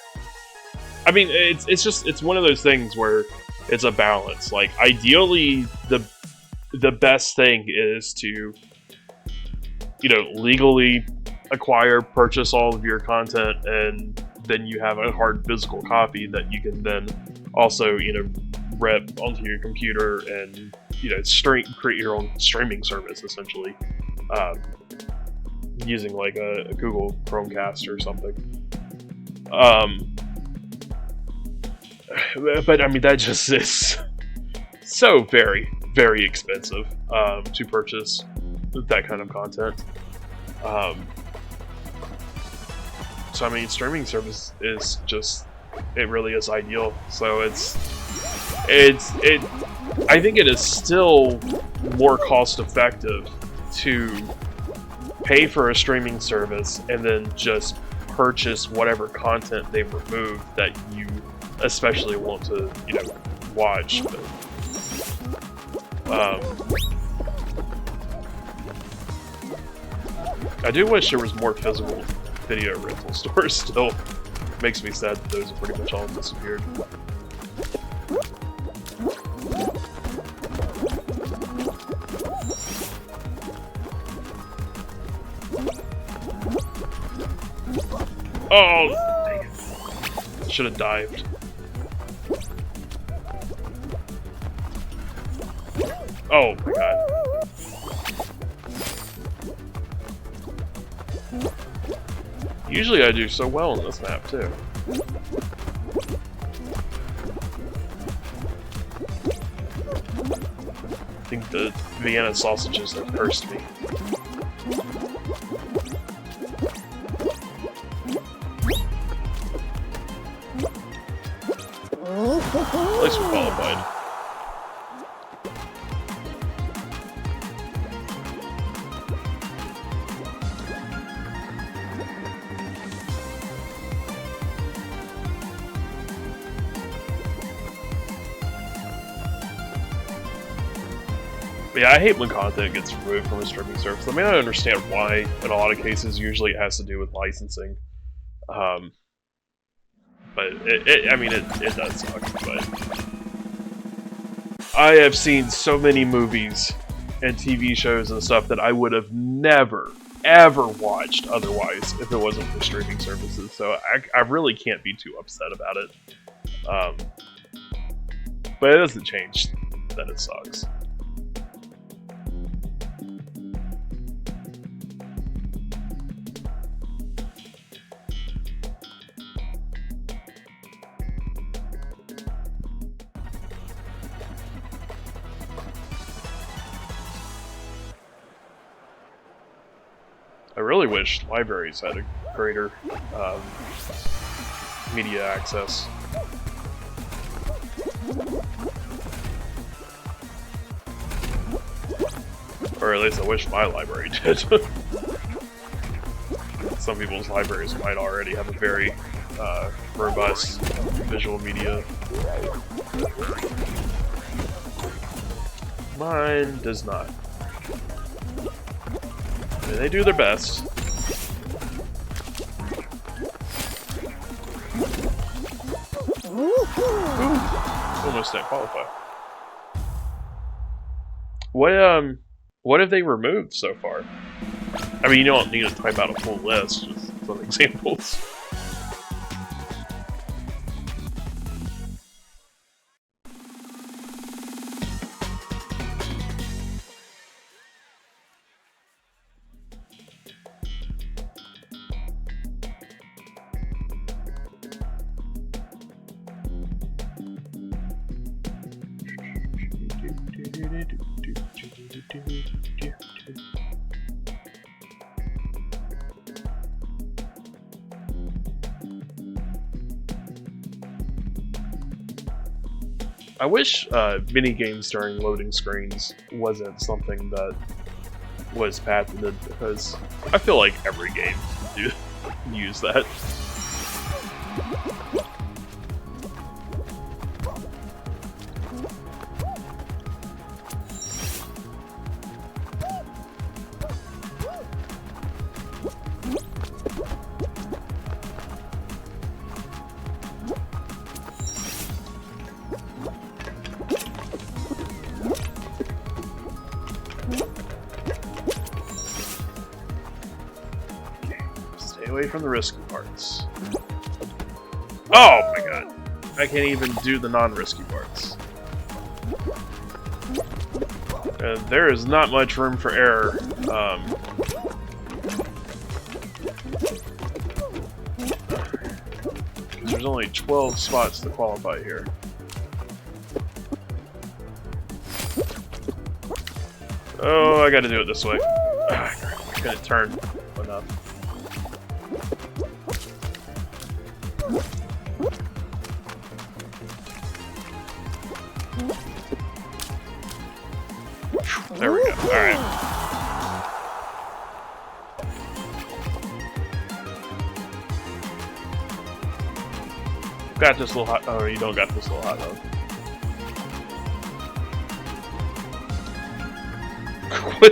I mean, it's one of those things where it's a balance. Like, ideally, the best thing is to, you know, legally acquire, purchase all of your content, and then you have a hard physical copy that you can then also, you know, rep onto your computer and, you know, create your own streaming service, essentially, using like a Google Chromecast or something. But I mean, that just is so very, very expensive to purchase that kind of content. So I mean, streaming service is just, it really is ideal. So I think it is still more cost effective to pay for a streaming service and then just purchase whatever content they've removed that you especially want to, you know, watch. But, I do wish there was more physical video rental stores still. Makes me sad that those have pretty much all disappeared. Oh, dang it. Should have dived. Oh my god. Usually I do so well on this map too. I think the Vienna sausages have cursed me. At least we qualified. But yeah, I hate when content gets removed from a streaming service. I mean, I understand why in a lot of cases. Usually it has to do with licensing. But I mean, it does suck, but I have seen so many movies and TV shows and stuff that I would have never, ever watched otherwise if it wasn't for streaming services, so I really can't be too upset about it. But it doesn't change that it sucks. I really wish libraries had a greater media access. Or at least I wish my library did. Some people's libraries might already have a very robust visual media. Mine does not. They do their best. Ooh, almost didn't qualify. What have they removed so far? I mean, you don't need to type out a full list, just some examples. I wish mini games during loading screens wasn't something that was patented, because I feel like every game do use that. From the risky parts. Oh my god. I can't even do the non-risky parts. And there is not much room for error. There's only 12 spots to qualify here. Oh, I gotta do it this way. I couldn't turn enough. There we go. Alright. Got this little hot. Oh, you don't got this little hot dog. What?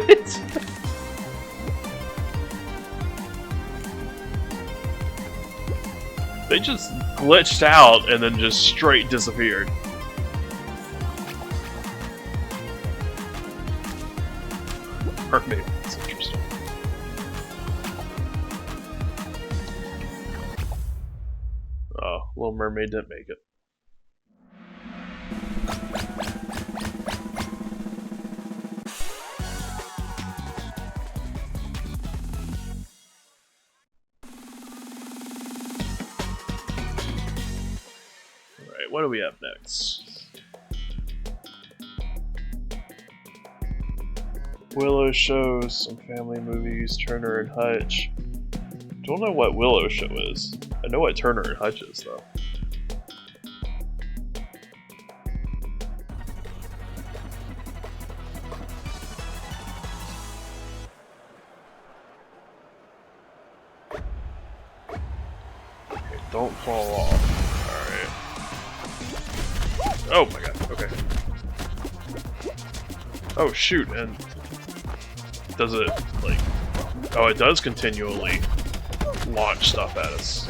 They just glitched out and then just straight disappeared. Or maybe that's interesting. Oh, Little Mermaid didn't make it. Alright, what do we have next? Willow shows, some family movies, Turner and Hutch. Don't know what Willow show is. I know what Turner and Hutch is, though. Okay, don't fall off. Alright. Oh my god, okay. Oh shoot, and does it, like... Oh, it does continually launch stuff at us.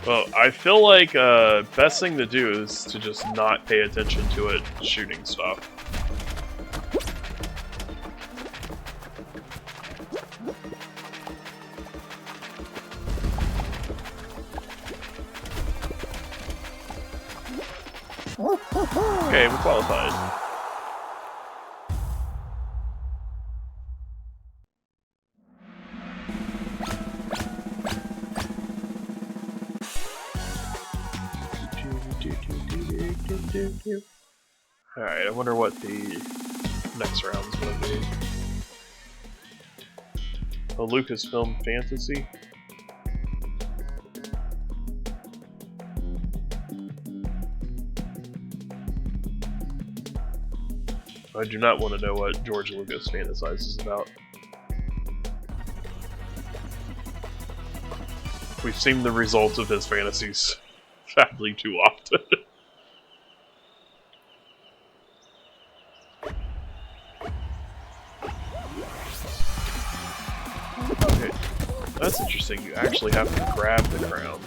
Well, I feel like best thing to do is to just not pay attention to it shooting stuff. Okay, we qualified. Alright, I wonder what the next round's gonna be. A Lucasfilm fantasy? I do not want to know what George Lucas fantasizes about. We've seen the results of his fantasies sadly too often. Okay, that's interesting. You actually have to grab the crown.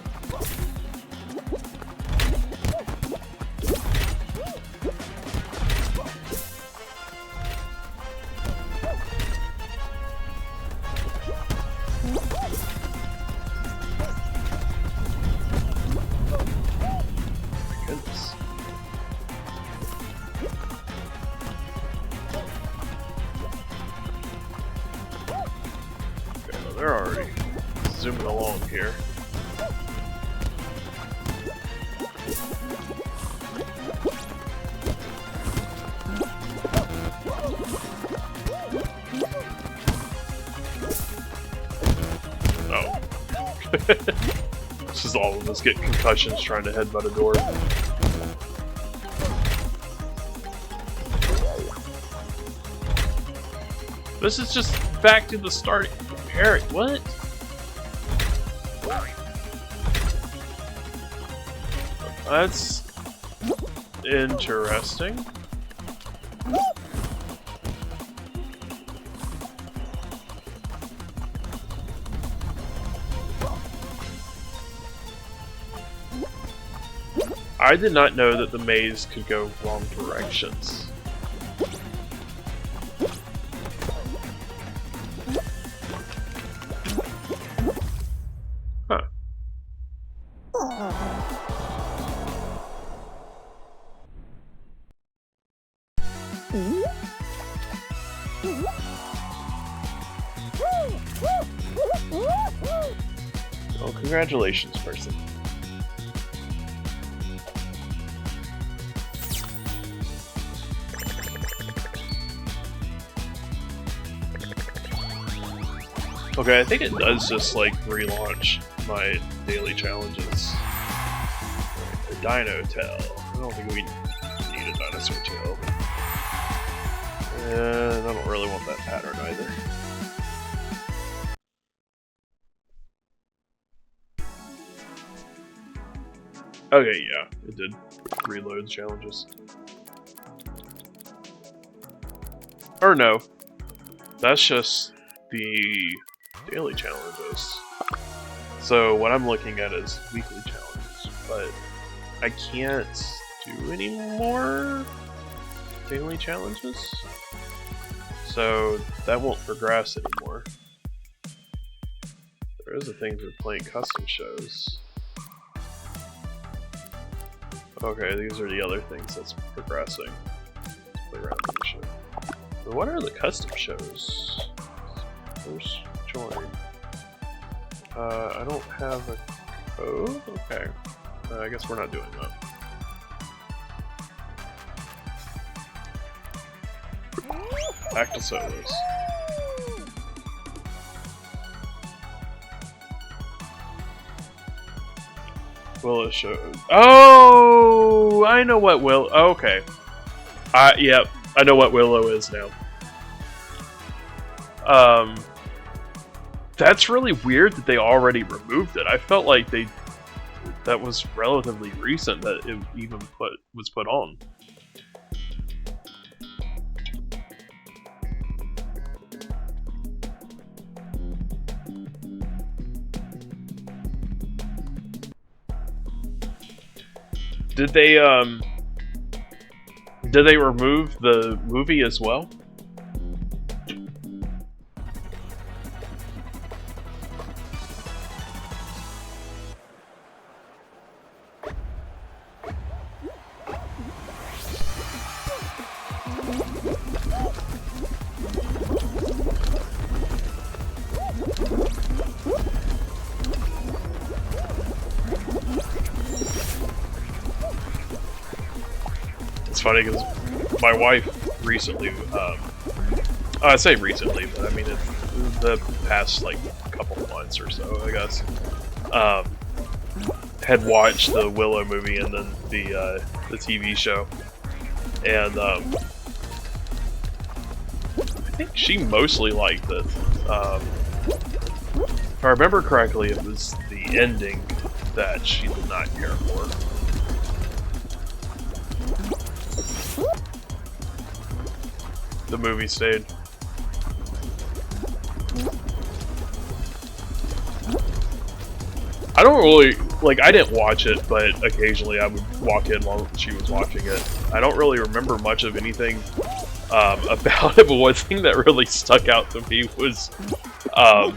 They're already zooming along here. Oh. This is all of us get concussions trying to headbutt a door. This is just back to the starting. Eric, what? That's interesting. I did not know that the maze could go wrong directions. Well, congratulations, person. Okay, I think it does just like relaunch my daily challenges. A dino tail. I don't think we need a dinosaur tail. And I don't really want that pattern either. Okay, yeah, it did reload challenges. Or no, that's just the daily challenges. So what I'm looking at is weekly challenges, but I can't do any more daily challenges. So that won't progress anymore. There is a thing for playing custom shows. Okay, these are the other things that's progressing. Let's play around with the show. But what are the custom shows? First join. I don't have a code? Okay. I guess we're not doing that. Back to solos. Willow showed. Oh, I know what Willow. Oh, okay. Yep. I know what Willow is now. That's really weird that they already removed it. I felt like that was relatively recent that it even was put on. Did they remove the movie as well? It's funny because my wife recently, I say recently, but I mean the past like couple of months or so, I guess, had watched the Willow movie and then the TV show, and I think she mostly liked it. If I remember correctly, it was the ending that she did not care for. The movie stayed. I don't really, like, I didn't watch it, but occasionally I would walk in while she was watching it. I don't really remember much of anything about it, but one thing that really stuck out to me was, I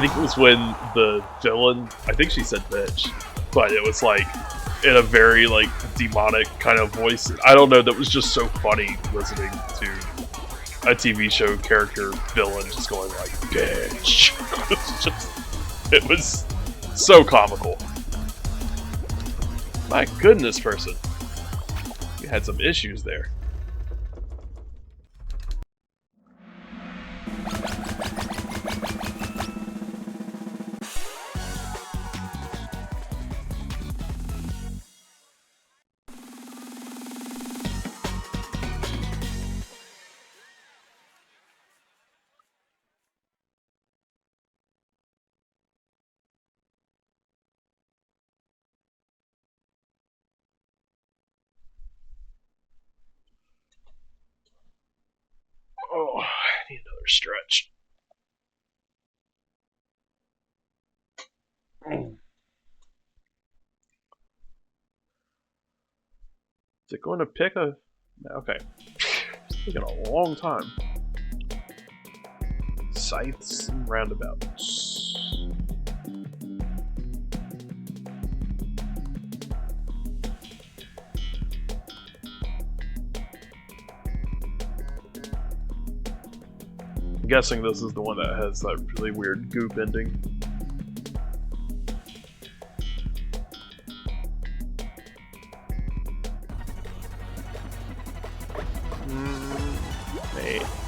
think it was when the villain, I think she said bitch, but it was like, in a very, like, demonic kind of voice. I don't know, that was just so funny listening to a TV show character villain just going like, bitch. It was so comical. My goodness, person. You had some issues there. Oh, I need another stretch. Is it going to pick a... Okay. It's taking a long time. Scythes and roundabouts. I'm guessing this is the one that has that really weird goop ending.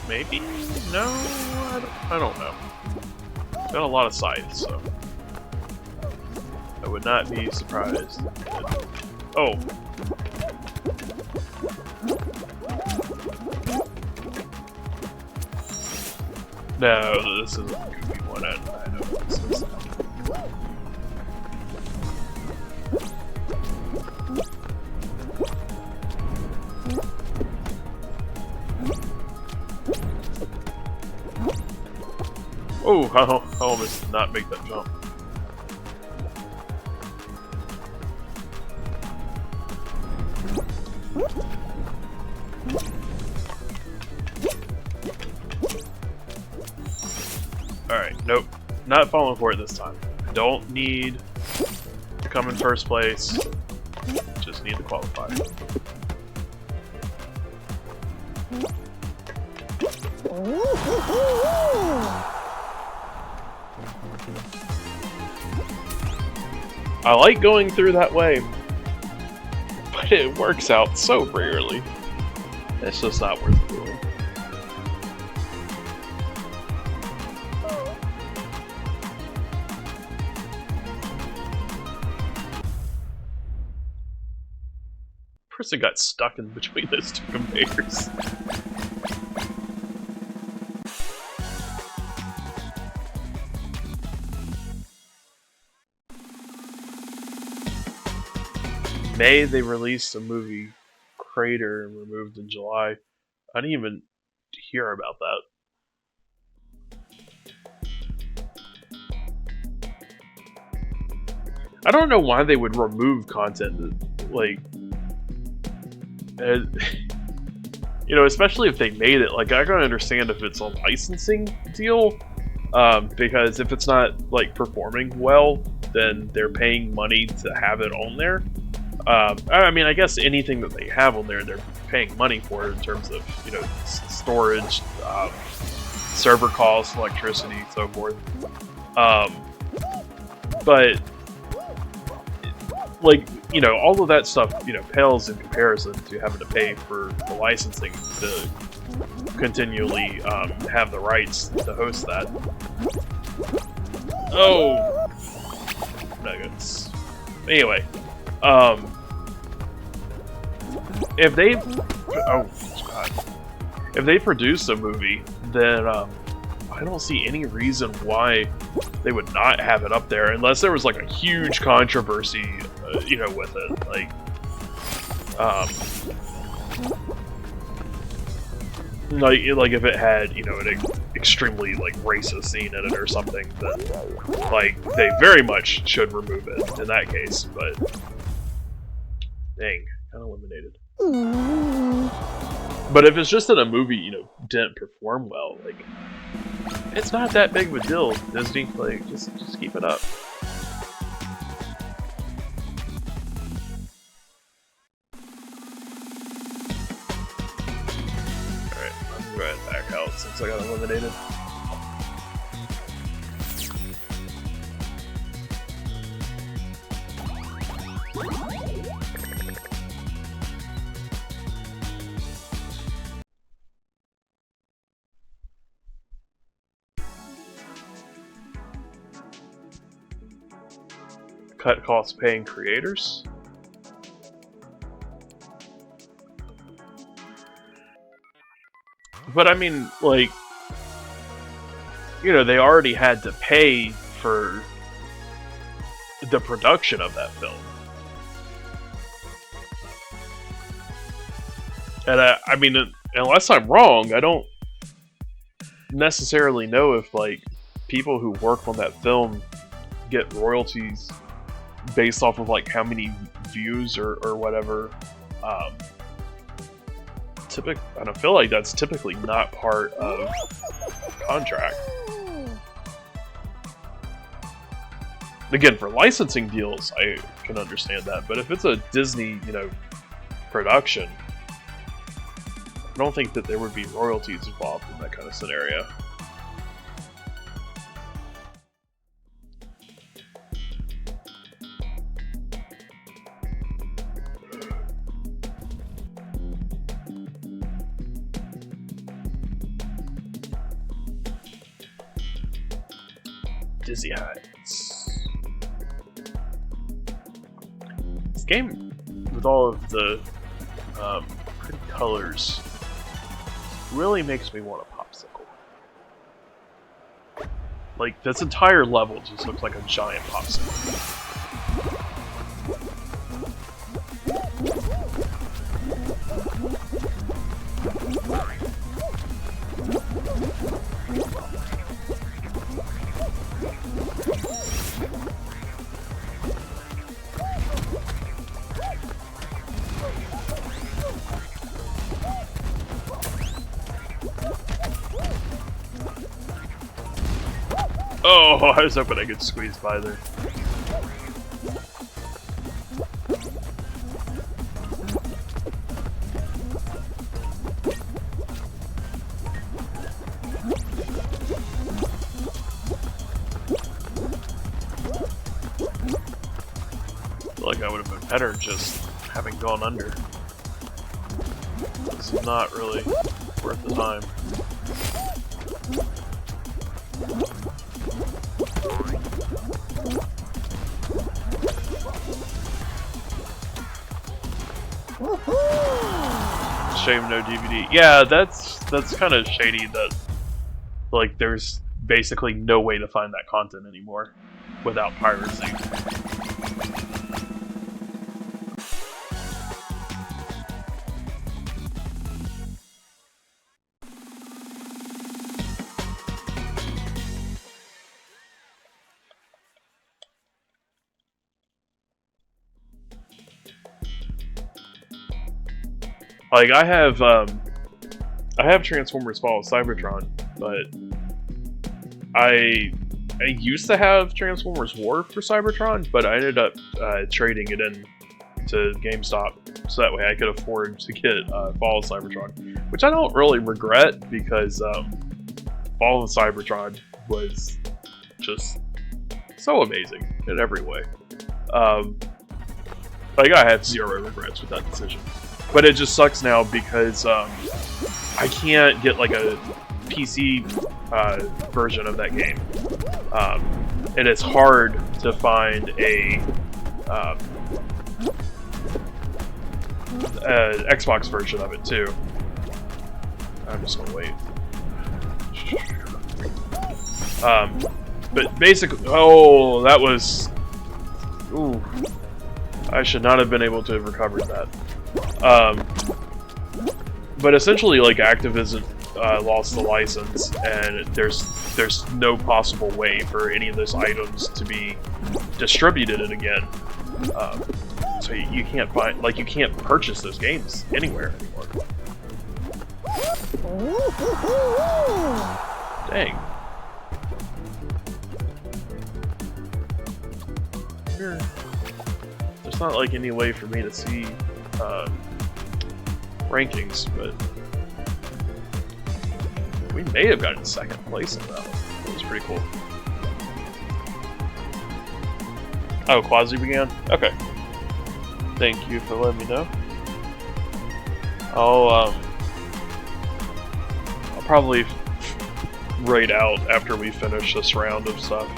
Maybe? No, I don't know. Got a lot of scythes, so I would not be surprised. Oh. No, this isn't a goofy one. I know what this is. Oh, I almost did not make that jump. Alright, nope. Not falling for it this time. Don't need to come in first place. Just need to qualify. I like going through that way, but it works out so rarely. It's just not worth doing. Person got stuck in between those two conveyors. May they released a movie Crater and removed in July. I didn't even hear about that. I don't know why they would remove content that, like, you know, especially if they made it. Like, I can understand if it's a licensing deal, because if it's not like performing well, then they're paying money to have it on there. I mean, I guess anything that they have on there, they're paying money for it in terms of, you know, storage, server costs, electricity, so forth. But like, you know, all of that stuff, you know, pales in comparison to having to pay for the licensing to continually have the rights to host that. Oh, nuggets. Anyway, if they, oh god, if they produce a movie, then I don't see any reason why they would not have it up there, unless there was like a huge controversy, you know, with it. Like if it had, you know, an extremely like racist scene in it or something, then like they very much should remove it in that case. But dang, kind of eliminated. But if it's just that a movie, you know, didn't perform well, like, it's not that big of a deal, Disney. Like, just keep it up. Alright, I'm going back out since I got eliminated. Cut costs paying creators? But I mean, like, you know, they already had to pay for the production of that film. And I mean, unless I'm wrong, I don't necessarily know if, like, people who work on that film get royalties based off of like how many views or whatever. I don't feel like that's typically not part of contract. Again, for licensing deals, I can understand that, but if it's a Disney, you know, production, I don't think that there would be royalties involved in that kind of scenario. Dizzy Heights. This game, with all of the pretty colors, really makes me want a popsicle. Like, this entire level just looks like a giant popsicle. Oh, I was hoping I could squeeze by there. I feel like I would have been better just having gone under. This is not really worth the time. Shame no DVD. Yeah, that's kind of shady that, like, there's basically no way to find that content anymore without piracy. Like I have Transformers Fall of Cybertron, but I used to have Transformers War for Cybertron, but I ended up trading it in to GameStop so that way I could afford to get Fall of Cybertron, which I don't really regret because Fall of Cybertron was just so amazing in every way. Like I have zero regrets with that decision, but it just sucks now because I can't get like a PC version of that game. It is hard to find a Xbox version of it too. I'm just gonna wait. But basically, oh, that was. Ooh, I should not have been able to have recovered that. But essentially, like Activision lost the license, and there's no possible way for any of those items to be distributed again. So you can't find, like, you can't purchase those games anywhere anymore. Dang. There's not like any way for me to see rankings, but we may have gotten second place in that one. It was pretty cool. Oh, Quasi began? Okay. Thank you for letting me know. I'll probably raid out after we finish this round of stuff.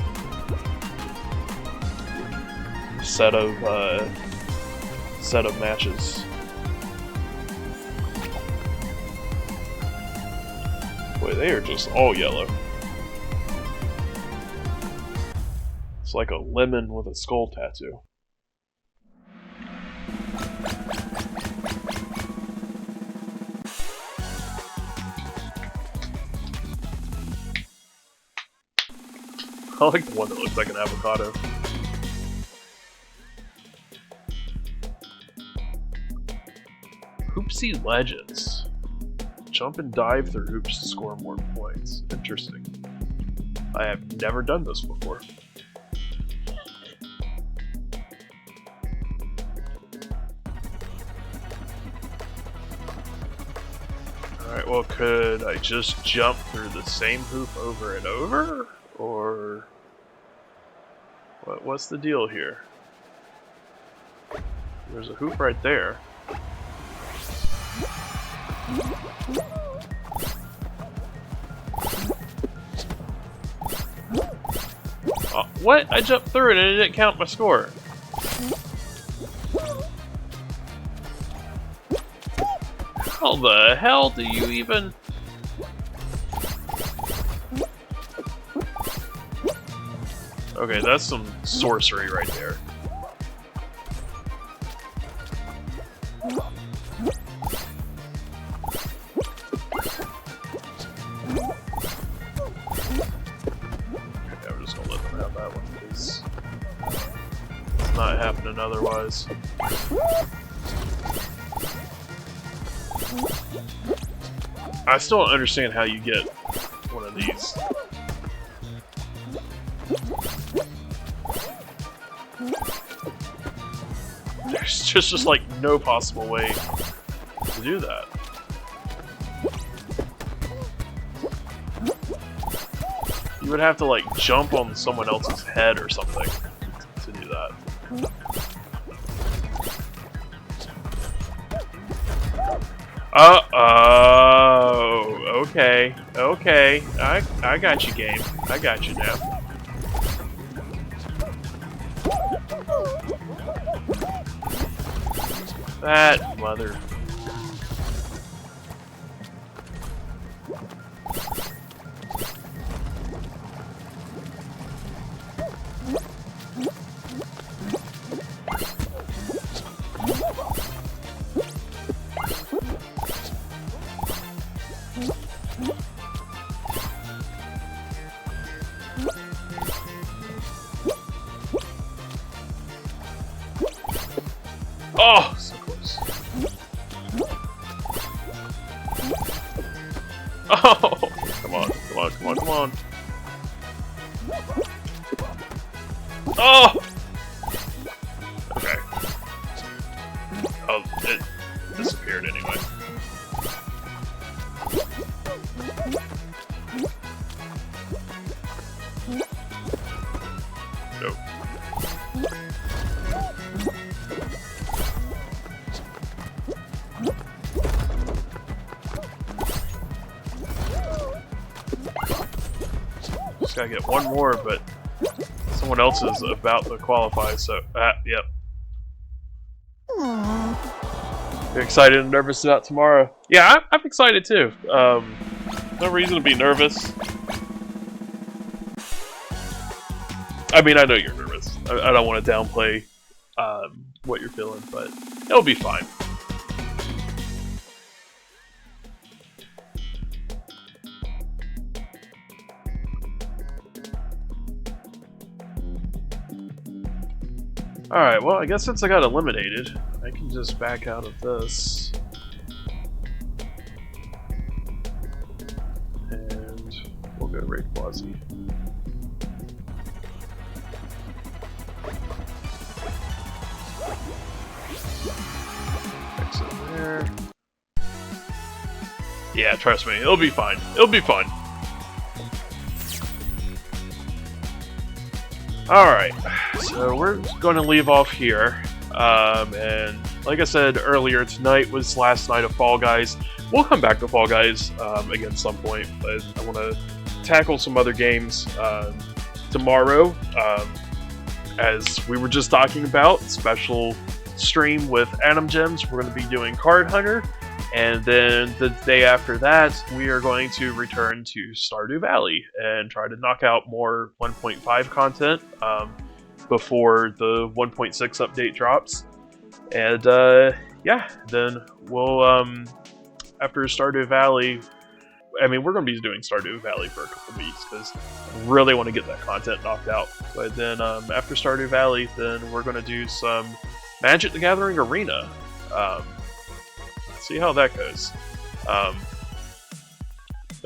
Set of matches. Boy, they are just all yellow. It's like a lemon with a skull tattoo. I like the one that looks like an avocado. Hoopsie Legends. Jump and dive through hoops to score more points. Interesting. I have never done this before. Alright, well, could I just jump through the same hoop over and over? Or what's the deal here? There's a hoop right there. What? I jumped through it and it didn't count my score. How the hell do you even... Okay, that's some sorcery right there. Not happening otherwise. I still don't understand how you get one of these. There's just like no possible way to do that. You would have to like jump on someone else's head or something to do that. Oh, okay, okay. I got you, game. I got you now. That mother. Oh, so close. Oh! Okay. Oh, it disappeared anyway. Nope. Just gotta get one more, but someone else is about to qualify, so... yep. You're excited and nervous about tomorrow? Yeah, I'm excited too. No reason to be nervous. I mean, I know you're nervous. I don't want to downplay what you're feeling, but it'll be fine. Alright, well, I guess since I got eliminated, I can just back out of this. And we'll go raid Quasi. Exit there. Yeah, trust me, it'll be fine. It'll be fun. Alright, so we're going to leave off here. And like I said earlier, tonight was last night of Fall Guys. We'll come back to Fall Guys again at some point, but I want to tackle some other games tomorrow. As we were just talking about, special stream with Atom Gems. We're going to be doing Card Hunter. And then the day after that, we are going to return to Stardew Valley and try to knock out more 1.5 content before the 1.6 update drops. And yeah, then we'll, after Stardew Valley, I mean, we're going to be doing Stardew Valley for a couple weeks because I really want to get that content knocked out. But then after Stardew Valley, then we're going to do some Magic the Gathering Arena. See how that goes. But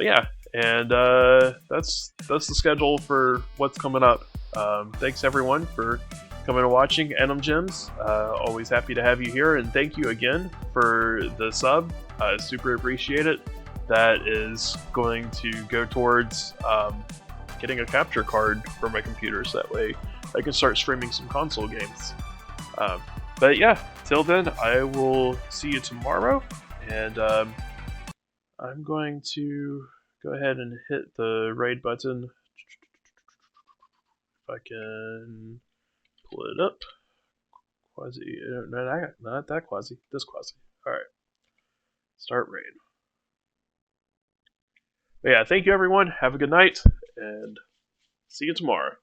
yeah, and that's the schedule for what's coming up. Thanks everyone for coming and watching Atom Gems. Always happy to have you here, and thank you again for the sub. Super appreciate it. That is going to go towards getting a capture card for my computer, so that way I can start streaming some console games. But yeah, till then, I will see you tomorrow, and I'm going to go ahead and hit the raid button. If I can pull it up. Quasi, no, not that Quasi, this Quasi. Alright, start raid. But yeah, thank you everyone, have a good night, and see you tomorrow.